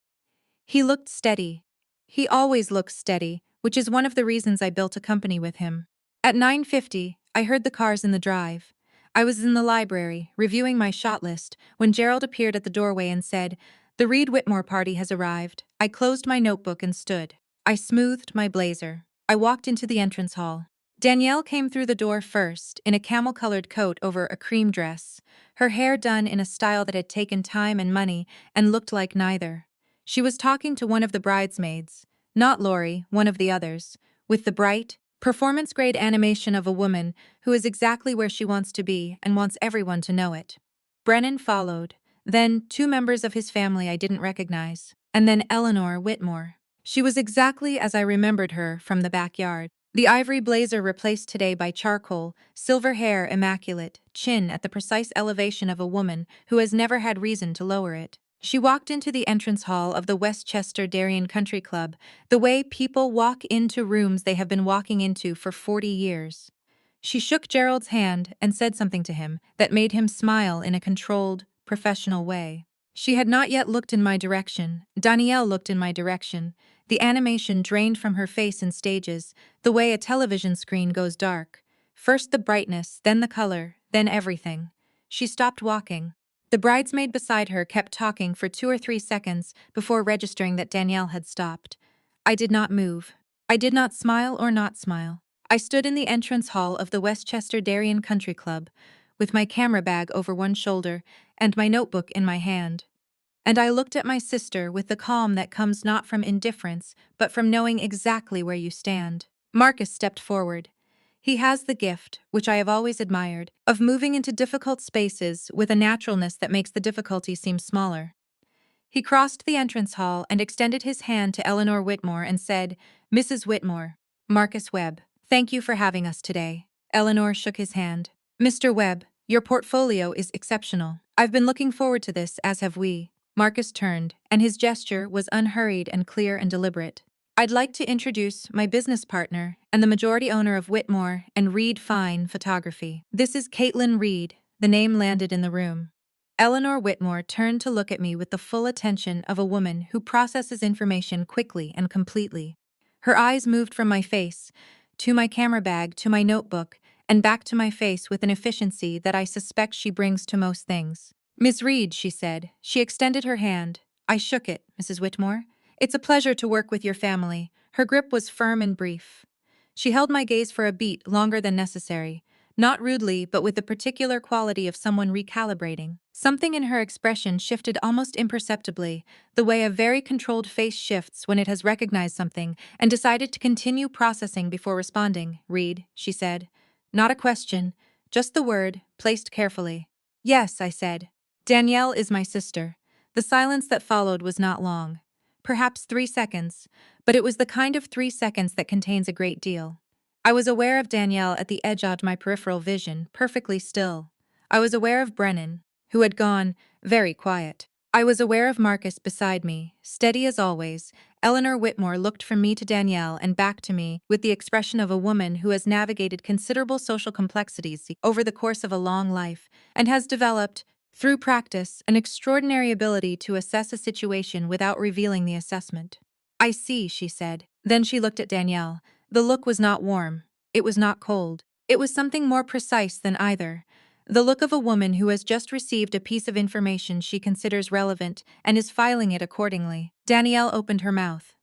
He looked steady. He always looks steady, which is one of the reasons I built a company with him. At 9:50, I heard the cars in the drive. I was in the library, reviewing my shot list, when Gerald appeared at the doorway and said, "The Reed Whitmore party has arrived." I closed my notebook and stood. I smoothed my blazer. I walked into the entrance hall. Danielle came through the door first, in a camel-colored coat over a cream dress, her hair done in a style that had taken time and money and looked like neither. She was talking to one of the bridesmaids, not Lori, one of the others, with the bright, performance-grade animation of a woman who is exactly where she wants to be and wants everyone to know it. Brennan followed, then two members of his family I didn't recognize, and then Eleanor Whitmore. She was exactly as I remembered her from the backyard. The ivory blazer replaced today by charcoal, silver hair immaculate, chin at the precise elevation of a woman who has never had reason to lower it. She walked into the entrance hall of the Westchester Darien Country Club, the way people walk into rooms they have been walking into for 40 years. She shook Gerald's hand and said something to him that made him smile in a controlled, professional way. She had not yet looked in my direction. Danielle looked in my direction. The animation drained from her face in stages, the way a television screen goes dark. First the brightness, then the color, then everything. She stopped walking. The bridesmaid beside her kept talking for 2 or 3 seconds before registering that Danielle had stopped. I did not move. I did not smile or not smile. I stood in the entrance hall of the Westchester Darien Country Club, with my camera bag over one shoulder and my notebook in my hand. And I looked at my sister with the calm that comes not from indifference, but from knowing exactly where you stand. Marcus stepped forward. He has the gift, which I have always admired, of moving into difficult spaces with a naturalness that makes the difficulty seem smaller. He crossed the entrance hall and extended his hand to Eleanor Whitmore and said, "Mrs. Whitmore, Marcus Webb, thank you for having us today." Eleanor shook his hand. "Mr. Webb, your portfolio is exceptional. I've been looking forward to this, as have we." Marcus turned, and his gesture was unhurried and clear and deliberate. "I'd like to introduce my business partner and the majority owner of Whitmore and Reed Fine Photography. This is Caitlin Reed." The name landed in the room. Eleanor Whitmore turned to look at me with the full attention of a woman who processes information quickly and completely. Her eyes moved from my face, to my camera bag, to my notebook, and back to my face with an efficiency that I suspect she brings to most things. "Miss Reed," she said. She extended her hand. I shook it. "Mrs. Whitmore, it's a pleasure to work with your family." Her grip was firm and brief. She held my gaze for a beat longer than necessary, not rudely but with the particular quality of someone recalibrating. Something in her expression shifted almost imperceptibly, the way a very controlled face shifts when it has recognized something and decided to continue processing before responding. "Reed," she said. Not a question, just the word, placed carefully. "Yes," I said. "Danielle is my sister." The silence that followed was not long. Perhaps 3 seconds, but it was the kind of 3 seconds that contains a great deal. I was aware of Danielle at the edge of my peripheral vision, perfectly still. I was aware of Brennan, who had gone, very quiet. I was aware of Marcus beside me, steady as always. Eleanor Whitmore looked from me to Danielle and back to me with the expression of a woman who has navigated considerable social complexities over the course of a long life and has developed, through practice, an extraordinary ability to assess a situation without revealing the assessment. "I see," she said. Then she looked at Danielle. The look was not warm. It was not cold. It was something more precise than either. The look of a woman who has just received a piece of information she considers relevant and is filing it accordingly. Danielle opened her mouth.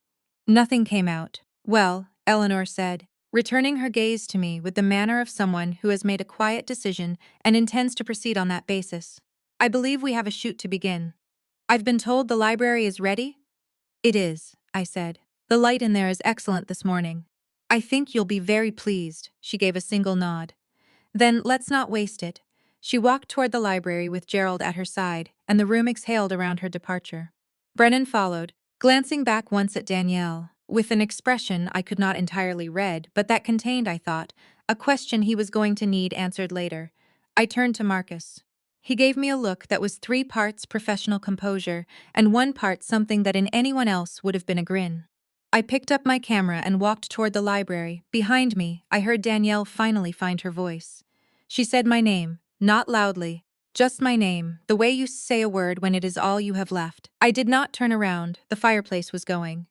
Nothing came out. "Well," Eleanor said, returning her gaze to me with the manner of someone who has made a quiet decision and intends to proceed on that basis. "I believe we have a shoot to begin. I've been told the library is ready?" "It is," I said. "The light in there is excellent this morning. I think you'll be very pleased." She gave a single nod. "Then let's not waste it." She walked toward the library with Gerald at her side, and the room exhaled around her departure. Brennan followed, glancing back once at Danielle, with an expression I could not entirely read, but that contained, I thought, a question he was going to need answered later. I turned to Marcus. He gave me a look that was 3 parts professional composure and 1 part something that in anyone else would have been a grin. I picked up my camera and walked toward the library. Behind me, I heard Danielle finally find her voice. She said my name, not loudly, Just my name, the way you say a word when it is all you have left. I did not turn around, the fireplace was going.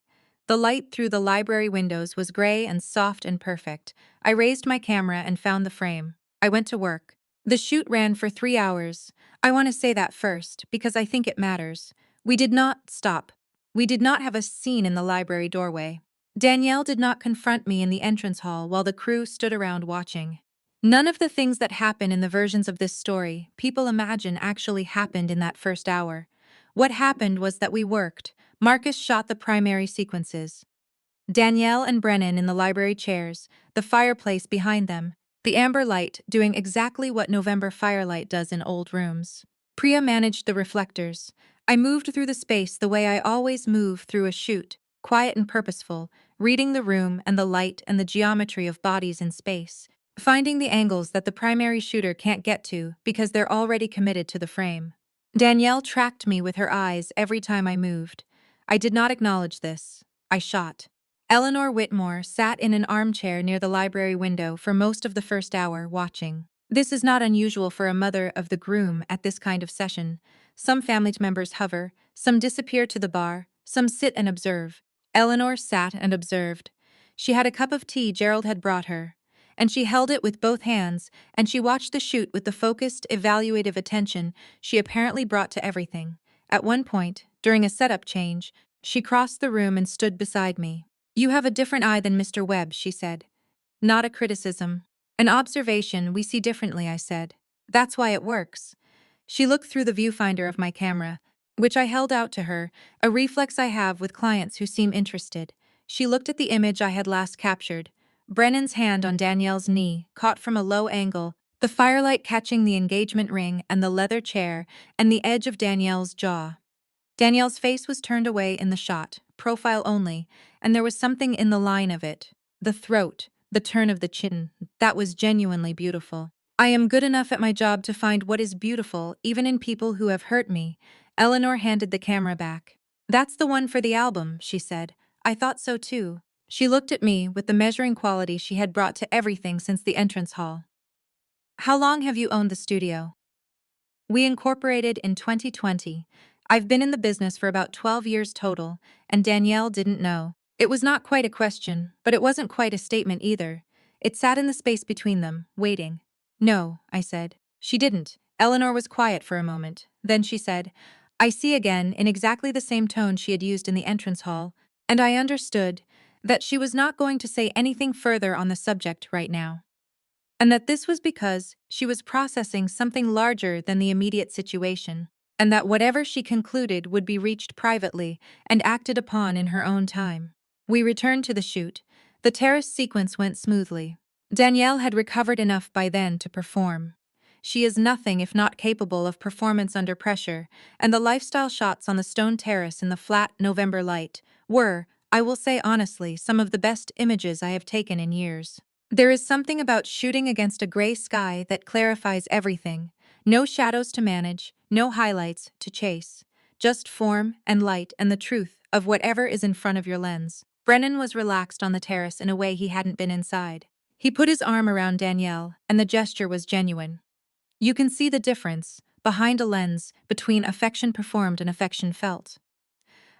The light through the library windows was gray and soft and perfect. I raised my camera and found the frame. I went to work. The shoot ran for 3 hours. I want to say that first, because I think it matters. We did not stop. We did not have a scene in the library doorway. Danielle did not confront me in the entrance hall while the crew stood around watching. None of the things that happen in the versions of this story people imagine actually happened in that first hour. What happened was that we worked. Marcus shot the primary sequences. Danielle and Brennan in the library chairs, the fireplace behind them, the amber light doing exactly what November firelight does in old rooms. Priya managed the reflectors. I moved through the space the way I always move through a shoot, quiet and purposeful, reading the room and the light and the geometry of bodies in space, finding the angles that the primary shooter can't get to because they're already committed to the frame. Danielle tracked me with her eyes every time I moved. I did not acknowledge this. I shot. Eleanor Whitmore sat in an armchair near the library window for most of the first hour, watching. This is not unusual for a mother of the groom at this kind of session. Some family members hover, some disappear to the bar, some sit and observe. Eleanor sat and observed. She had a cup of tea Gerald had brought her, and she held it with both hands, and she watched the shoot with the focused, evaluative attention she apparently brought to everything. At one point, during a setup change, she crossed the room and stood beside me. "You have a different eye than Mr. Webb," she said. "Not a criticism. An observation we see differently," I said. "That's why it works." She looked through the viewfinder of my camera, which I held out to her, a reflex I have with clients who seem interested. She looked at the image I had last captured. Brennan's hand on Danielle's knee, caught from a low angle, the firelight catching the engagement ring and the leather chair and the edge of Danielle's jaw. Danielle's face was turned away in the shot, profile only, and there was something in the line of it. The throat, the turn of the chin, that was genuinely beautiful. I am good enough at my job to find what is beautiful, even in people who have hurt me. Eleanor handed the camera back. "That's the one for the album," she said. "I thought so too." She looked at me with the measuring quality she had brought to everything since the entrance hall. "How long have you owned the studio?" "We incorporated in 2020. I've been in the business for about 12 years total, and Danielle didn't know." It was not quite a question, but it wasn't quite a statement either. It sat in the space between them, waiting. "No," I said. She didn't. Eleanor was quiet for a moment. Then she said, "I see," again, in exactly the same tone she had used in the entrance hall, and I understood that she was not going to say anything further on the subject right now. And that this was because she was processing something larger than the immediate situation, and that whatever she concluded would be reached privately and acted upon in her own time. We returned to the shoot. The terrace sequence went smoothly. Danielle had recovered enough by then to perform. She is nothing if not capable of performance under pressure, and the lifestyle shots on the stone terrace in the flat November light were, I will say honestly, some of the best images I have taken in years. There is something about shooting against a gray sky that clarifies everything. No shadows to manage, no highlights to chase. Just form and light and the truth of whatever is in front of your lens. Brennan was relaxed on the terrace in a way he hadn't been inside. He put his arm around Danielle, and the gesture was genuine. You can see the difference, behind a lens, between affection performed and affection felt.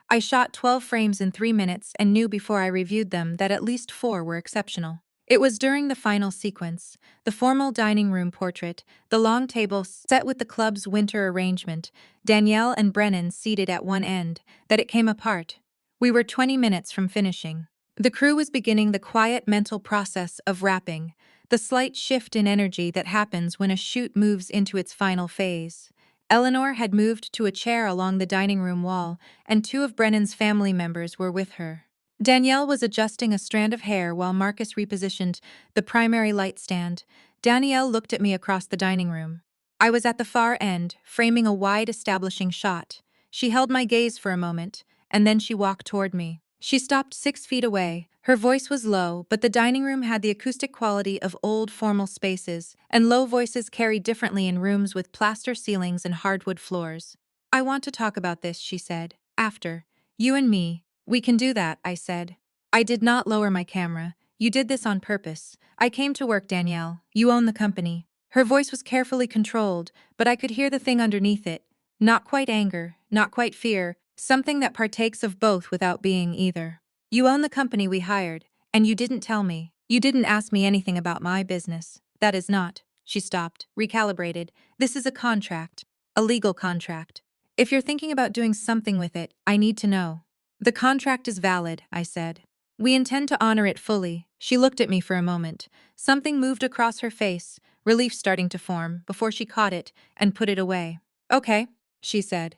I shot 12 frames in 3 minutes and knew before I reviewed them that at least 4 were exceptional. It was during the final sequence, the formal dining room portrait, the long table set with the club's winter arrangement, Danielle and Brennan seated at one end, that it came apart. We were 20 minutes from finishing. The crew was beginning the quiet mental process of wrapping, the slight shift in energy that happens when a shoot moves into its final phase. Eleanor had moved to a chair along the dining room wall, and 2 of Brennan's family members were with her. Danielle was adjusting a strand of hair while Marcus repositioned the primary light stand. Danielle looked at me across the dining room. I was at the far end, framing a wide establishing shot. She held my gaze for a moment, and then she walked toward me. She stopped 6 feet away. Her voice was low, but the dining room had the acoustic quality of old formal spaces, and low voices carry differently in rooms with plaster ceilings and hardwood floors. "I want to talk about this," she said. "After. You and me." "We can do that," I said. I did not lower my camera. "You did this on purpose." "I came to work, Danielle. You own the company." Her voice was carefully controlled, but I could hear the thing underneath it. Not quite anger, not quite fear, something that partakes of both without being either. You own the company we hired, and you didn't tell me. You didn't ask me anything about my business. That is not. She stopped, recalibrated. This is a contract. A legal contract. If you're thinking about doing something with it, I need to know. The contract is valid, I said. We intend to honor it fully. She looked at me for a moment. Something moved across her face, relief starting to form, before she caught it and put it away. Okay, she said.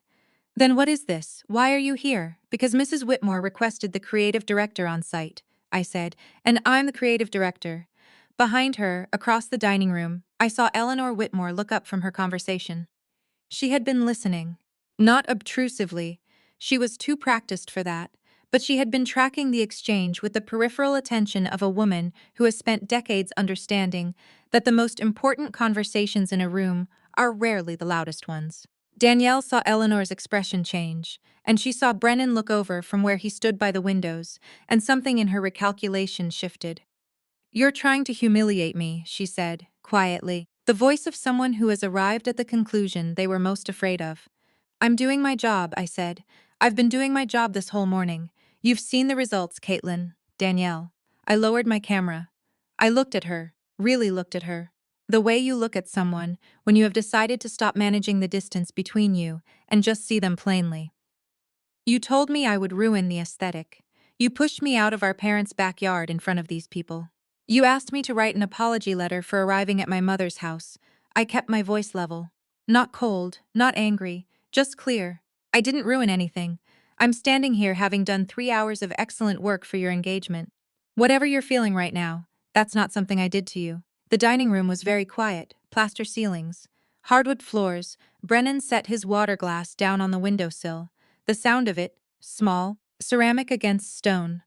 Then what is this? Why are you here? Because Mrs. Whitmore requested the creative director on site, I said, and I'm the creative director. Behind her, across the dining room, I saw Eleanor Whitmore look up from her conversation. She had been listening. Not obtrusively. She was too practiced for that. But she had been tracking the exchange with the peripheral attention of a woman who has spent decades understanding that the most important conversations in a room are rarely the loudest ones. Danielle saw Eleanor's expression change, and she saw Brennan look over from where he stood by the windows, and something in her recalculation shifted. You're trying to humiliate me, she said, quietly, the voice of someone who has arrived at the conclusion they were most afraid of. I'm doing my job, I said. I've been doing my job this whole morning. You've seen the results, Caitlin. Danielle. I lowered my camera. I looked at her, really looked at her. The way you look at someone when you have decided to stop managing the distance between you and just see them plainly. You told me I would ruin the aesthetic. You pushed me out of our parents' backyard in front of these people. You asked me to write an apology letter for arriving at my mother's house. I kept my voice level. Not cold, not angry, just clear. I didn't ruin anything. I'm standing here having done 3 hours of excellent work for your engagement. Whatever you're feeling right now, that's not something I did to you. The dining room was very quiet, plaster ceilings, hardwood floors. Brennan set his water glass down on the windowsill. The sound of it, small, ceramic against stone,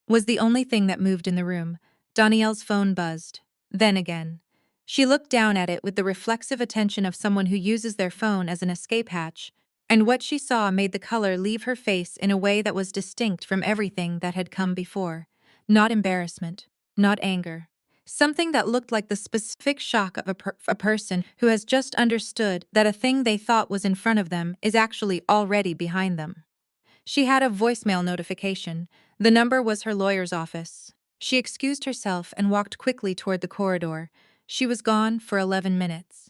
was the only thing that moved in the room. Danielle's phone buzzed. Then again. She looked down at it with the reflexive attention of someone who uses their phone as an escape hatch, and what she saw made the color leave her face in a way that was distinct from everything that had come before. Not embarrassment, not anger. Something that looked like the specific shock of a person who has just understood that a thing they thought was in front of them is actually already behind them. She had a voicemail notification. The number was her lawyer's office. She excused herself and walked quickly toward the corridor. She was gone for 11 minutes.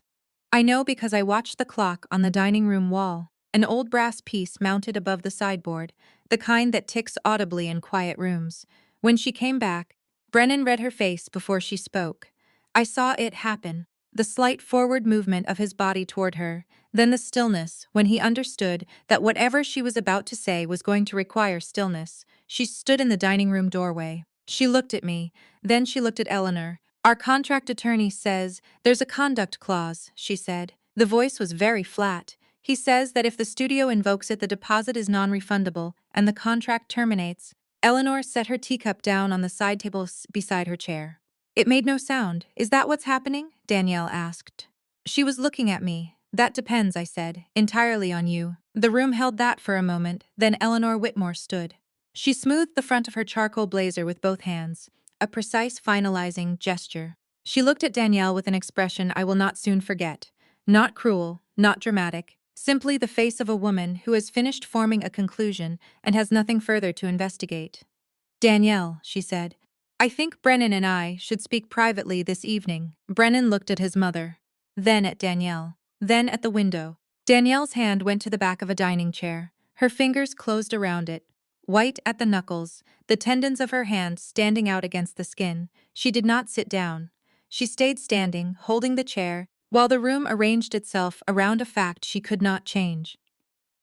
I know because I watched the clock on the dining room wall, an old brass piece mounted above the sideboard, the kind that ticks audibly in quiet rooms. When she came back, Brennan read her face before she spoke. I saw it happen, the slight forward movement of his body toward her, then the stillness when he understood that whatever she was about to say was going to require stillness. She stood in the dining room doorway. She looked at me, then she looked at Eleanor. Our contract attorney says there's a conduct clause, she said. The voice was very flat. He says that if the studio invokes it, the deposit is non-refundable and the contract terminates. Eleanor set her teacup down on the side table beside her chair. It made no sound. Is that what's happening? Danielle asked. She was looking at me. That depends, I said, entirely on you. The room held that for a moment, then Eleanor Whitmore stood. She smoothed the front of her charcoal blazer with both hands, a precise finalizing gesture. She looked at Danielle with an expression I will not soon forget. Not cruel, not dramatic, simply the face of a woman who has finished forming a conclusion and has nothing further to investigate. Danielle, she said, I think Brennan and I should speak privately this evening. Brennan looked at his mother, then at Danielle, then at the window. Danielle's hand went to the back of a dining chair. Her fingers closed around it, white at the knuckles, the tendons of her hand standing out against the skin. She did not sit down. She stayed standing, holding the chair, while the room arranged itself around a fact she could not change.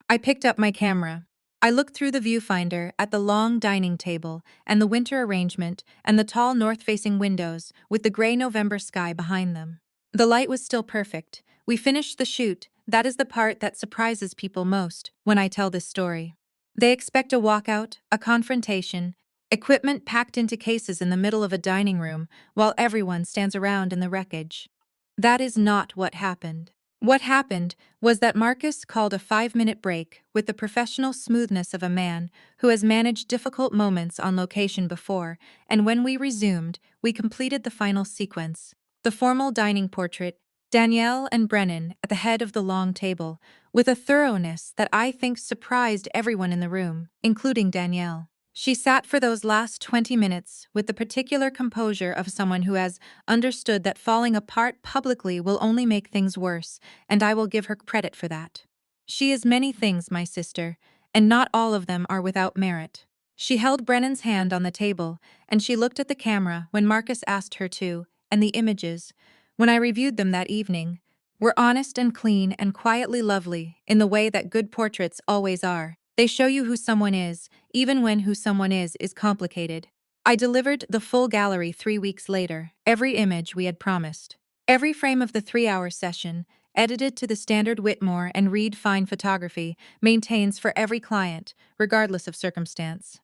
I picked up my camera. I looked through the viewfinder at the long dining table and the winter arrangement and the tall north-facing windows with the gray November sky behind them. The light was still perfect. We finished the shoot. That is the part that surprises people most when I tell this story. They expect a walkout, a confrontation, equipment packed into cases in the middle of a dining room while everyone stands around in the wreckage. That is not what happened. What happened was that Marcus called a 5-minute break with the professional smoothness of a man who has managed difficult moments on location before, and when we resumed, we completed the final sequence. The formal dining portrait, Danielle and Brennan at the head of the long table, with a thoroughness that I think surprised everyone in the room, including Danielle. She sat for those last 20 minutes with the particular composure of someone who has understood that falling apart publicly will only make things worse, and I will give her credit for that. She is many things, my sister, and not all of them are without merit. She held Brennan's hand on the table, and she looked at the camera when Marcus asked her to, and the images, when I reviewed them that evening, were honest and clean and quietly lovely in the way that good portraits always are. They show you who someone is, even when who someone is complicated. I delivered the full gallery 3 weeks later, every image we had promised. Every frame of the 3-hour session, edited to the standard Whitmore and Reed fine photography, maintains for every client, regardless of circumstance.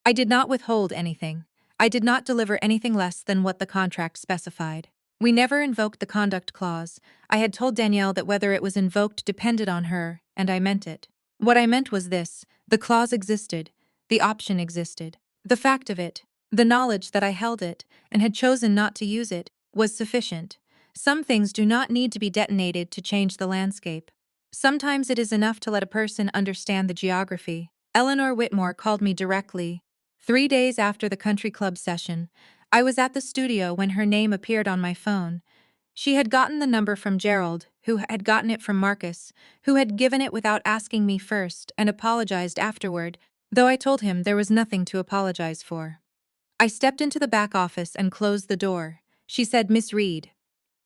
I did not withhold anything. I did not deliver anything less than what the contract specified. We never invoked the conduct clause. I had told Danielle that whether it was invoked depended on her, and I meant it. What I meant was this: the clause existed, the option existed. The fact of it, the knowledge that I held it, and had chosen not to use it, was sufficient. Some things do not need to be detonated to change the landscape. Sometimes it is enough to let a person understand the geography. Eleanor Whitmore called me directly. 3 days after the country club session, I was at the studio when her name appeared on my phone. She had gotten the number from Gerald, who had gotten it from Marcus, who had given it without asking me first and apologized afterward, though I told him there was nothing to apologize for. I stepped into the back office and closed the door. She said, "Miss Reed."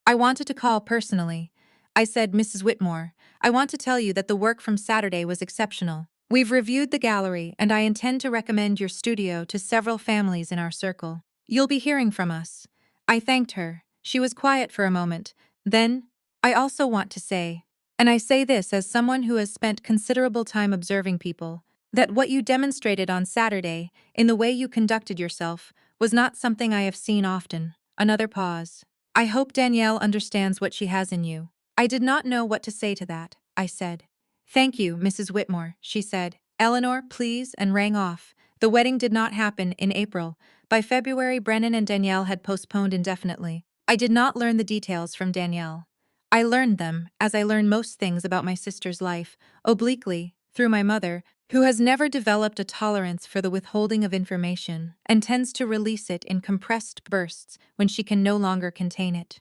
I wanted to call personally. I said, "Mrs. Whitmore, I want to tell you that the work from Saturday was exceptional. We've reviewed the gallery, and I intend to recommend your studio to several families in our circle. You'll be hearing from us." I thanked her. She was quiet for a moment. Then, "I also want to say, and I say this as someone who has spent considerable time observing people, that what you demonstrated on Saturday, in the way you conducted yourself, was not something I have seen often." Another pause. "I hope Danielle understands what she has in you." I did not know what to say to that. I said, "Thank you, Mrs. Whitmore," she said. "Eleanor, please," and rang off. The wedding did not happen in April. By February, Brennan and Danielle had postponed indefinitely. I did not learn the details from Danielle. I learned them, as I learn most things about my sister's life, obliquely, through my mother, who has never developed a tolerance for the withholding of information and tends to release it in compressed bursts when she can no longer contain it.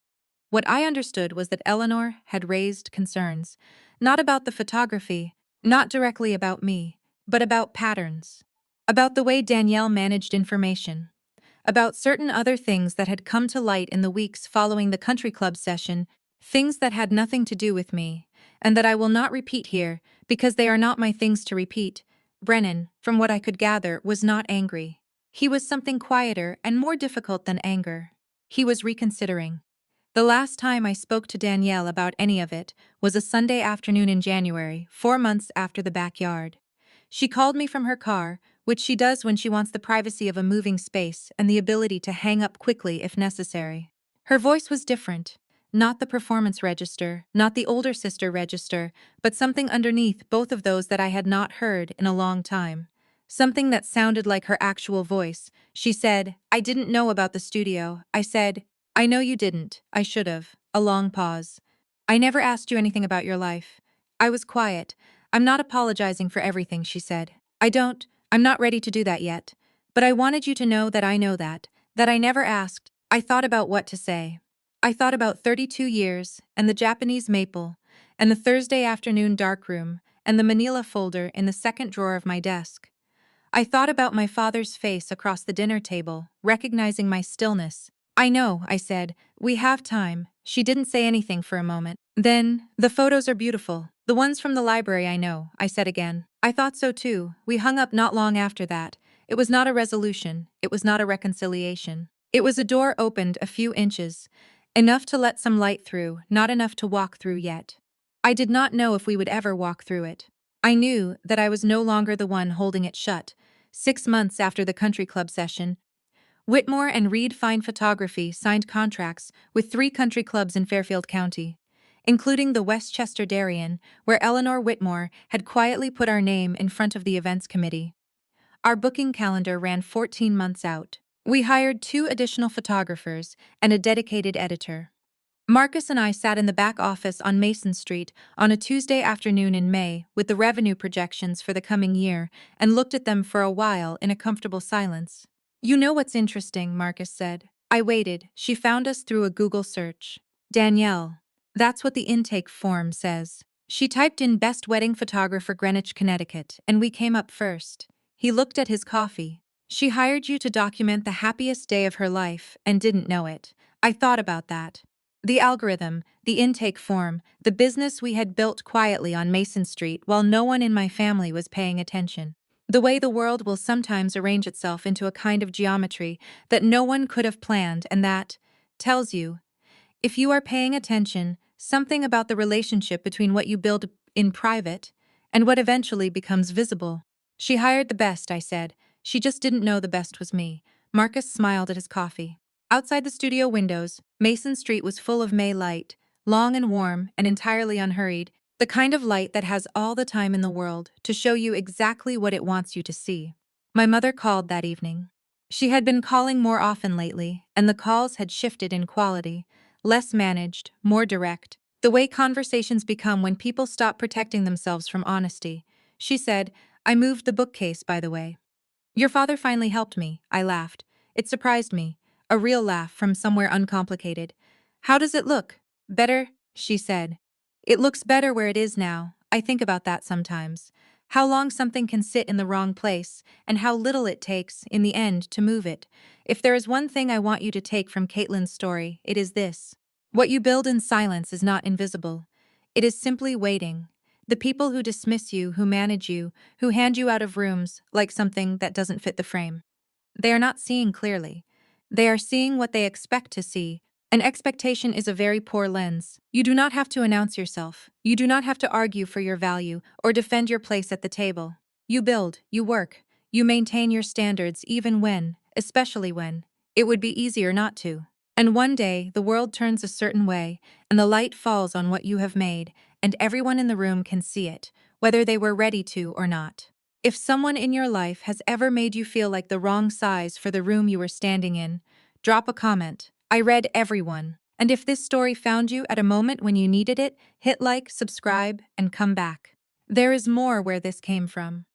What I understood was that Eleanor had raised concerns, not about the photography, not directly about me, but about patterns, about the way Danielle managed information, about certain other things that had come to light in the weeks following the country club session, things that had nothing to do with me, and that I will not repeat here because they are not my things to repeat. Brennan, from what I could gather, was not angry. He was something quieter and more difficult than anger. He was reconsidering. The last time I spoke to Danielle about any of it was a Sunday afternoon in January, 4 months after the backyard. She called me from her car, which she does when she wants the privacy of a moving space and the ability to hang up quickly if necessary. Her voice was different, not the performance register, not the older sister register, but something underneath both of those that I had not heard in a long time. Something that sounded like her actual voice. She said, "I didn't know about the studio." I said, "I know you didn't. I should have." A long pause. "I never asked you anything about your life." I was quiet. "I'm not apologizing for everything," she said. I'm not ready to do that yet. But I wanted you to know that I know that I never asked." I thought about what to say. I thought about 32 years, and the Japanese maple, and the Thursday afternoon darkroom, and the manila folder in the second drawer of my desk. I thought about my father's face across the dinner table, recognizing my stillness. "I know," I said. "We have time." She didn't say anything for a moment. Then, "The photos are beautiful. The ones from the library, I know," I said again. I thought so too. We hung up not long after that. It was not a resolution. It was not a reconciliation. It was a door opened a few inches. Enough to let some light through, not enough to walk through yet. I did not know if we would ever walk through it. I knew that I was no longer the one holding it shut. 6 months after the country club session, Whitmore and Reed Fine Photography signed contracts with 3 country clubs in Fairfield County, including the Westchester Darien, where Eleanor Whitmore had quietly put our name in front of the events committee. Our booking calendar ran 14 months out. We hired 2 additional photographers and a dedicated editor. Marcus and I sat in the back office on Mason Street on a Tuesday afternoon in May with the revenue projections for the coming year and looked at them for a while in a comfortable silence. You know what's interesting, Marcus said. I waited. She found us through a Google search. Danielle. That's what the intake form says. She typed in Best Wedding Photographer Greenwich, Connecticut, and we came up first. He looked at his coffee. She hired you to document the happiest day of her life and didn't know it. I thought about that. The algorithm, the intake form, the business we had built quietly on Mason Street while no one in my family was paying attention. The way the world will sometimes arrange itself into a kind of geometry that no one could have planned and that tells you, if you are paying attention, something about the relationship between what you build in private and what eventually becomes visible. She hired the best, I said. She just didn't know the best was me. Marcus smiled at his coffee. Outside the studio windows, Mason Street was full of May light, long and warm and entirely unhurried, the kind of light that has all the time in the world to show you exactly what it wants you to see. My mother called that evening. She had been calling more often lately, and the calls had shifted in quality, less managed, more direct, the way conversations become when people stop protecting themselves from honesty. She said, I moved the bookcase, by the way. Your father finally helped me, I laughed. It surprised me. A real laugh from somewhere uncomplicated. How does it look? Better, she said. It looks better where it is now. I think about that sometimes. How long something can sit in the wrong place, and how little it takes, in the end, to move it. If there is one thing I want you to take from Caitlin's story, it is this. What you build in silence is not invisible. It is simply waiting. The people who dismiss you, who manage you, who hand you out of rooms like something that doesn't fit the frame. They are not seeing clearly. They are seeing what they expect to see. An expectation is a very poor lens. You do not have to announce yourself. You do not have to argue for your value or defend your place at the table. You build, you work, you maintain your standards even when, especially when, it would be easier not to. And one day, the world turns a certain way, and the light falls on what you have made, and everyone in the room can see it, whether they were ready to or not. If someone in your life has ever made you feel like the wrong size for the room you were standing in, drop a comment. I read everyone. And if this story found you at a moment when you needed it, hit like, subscribe, and come back. There is more where this came from.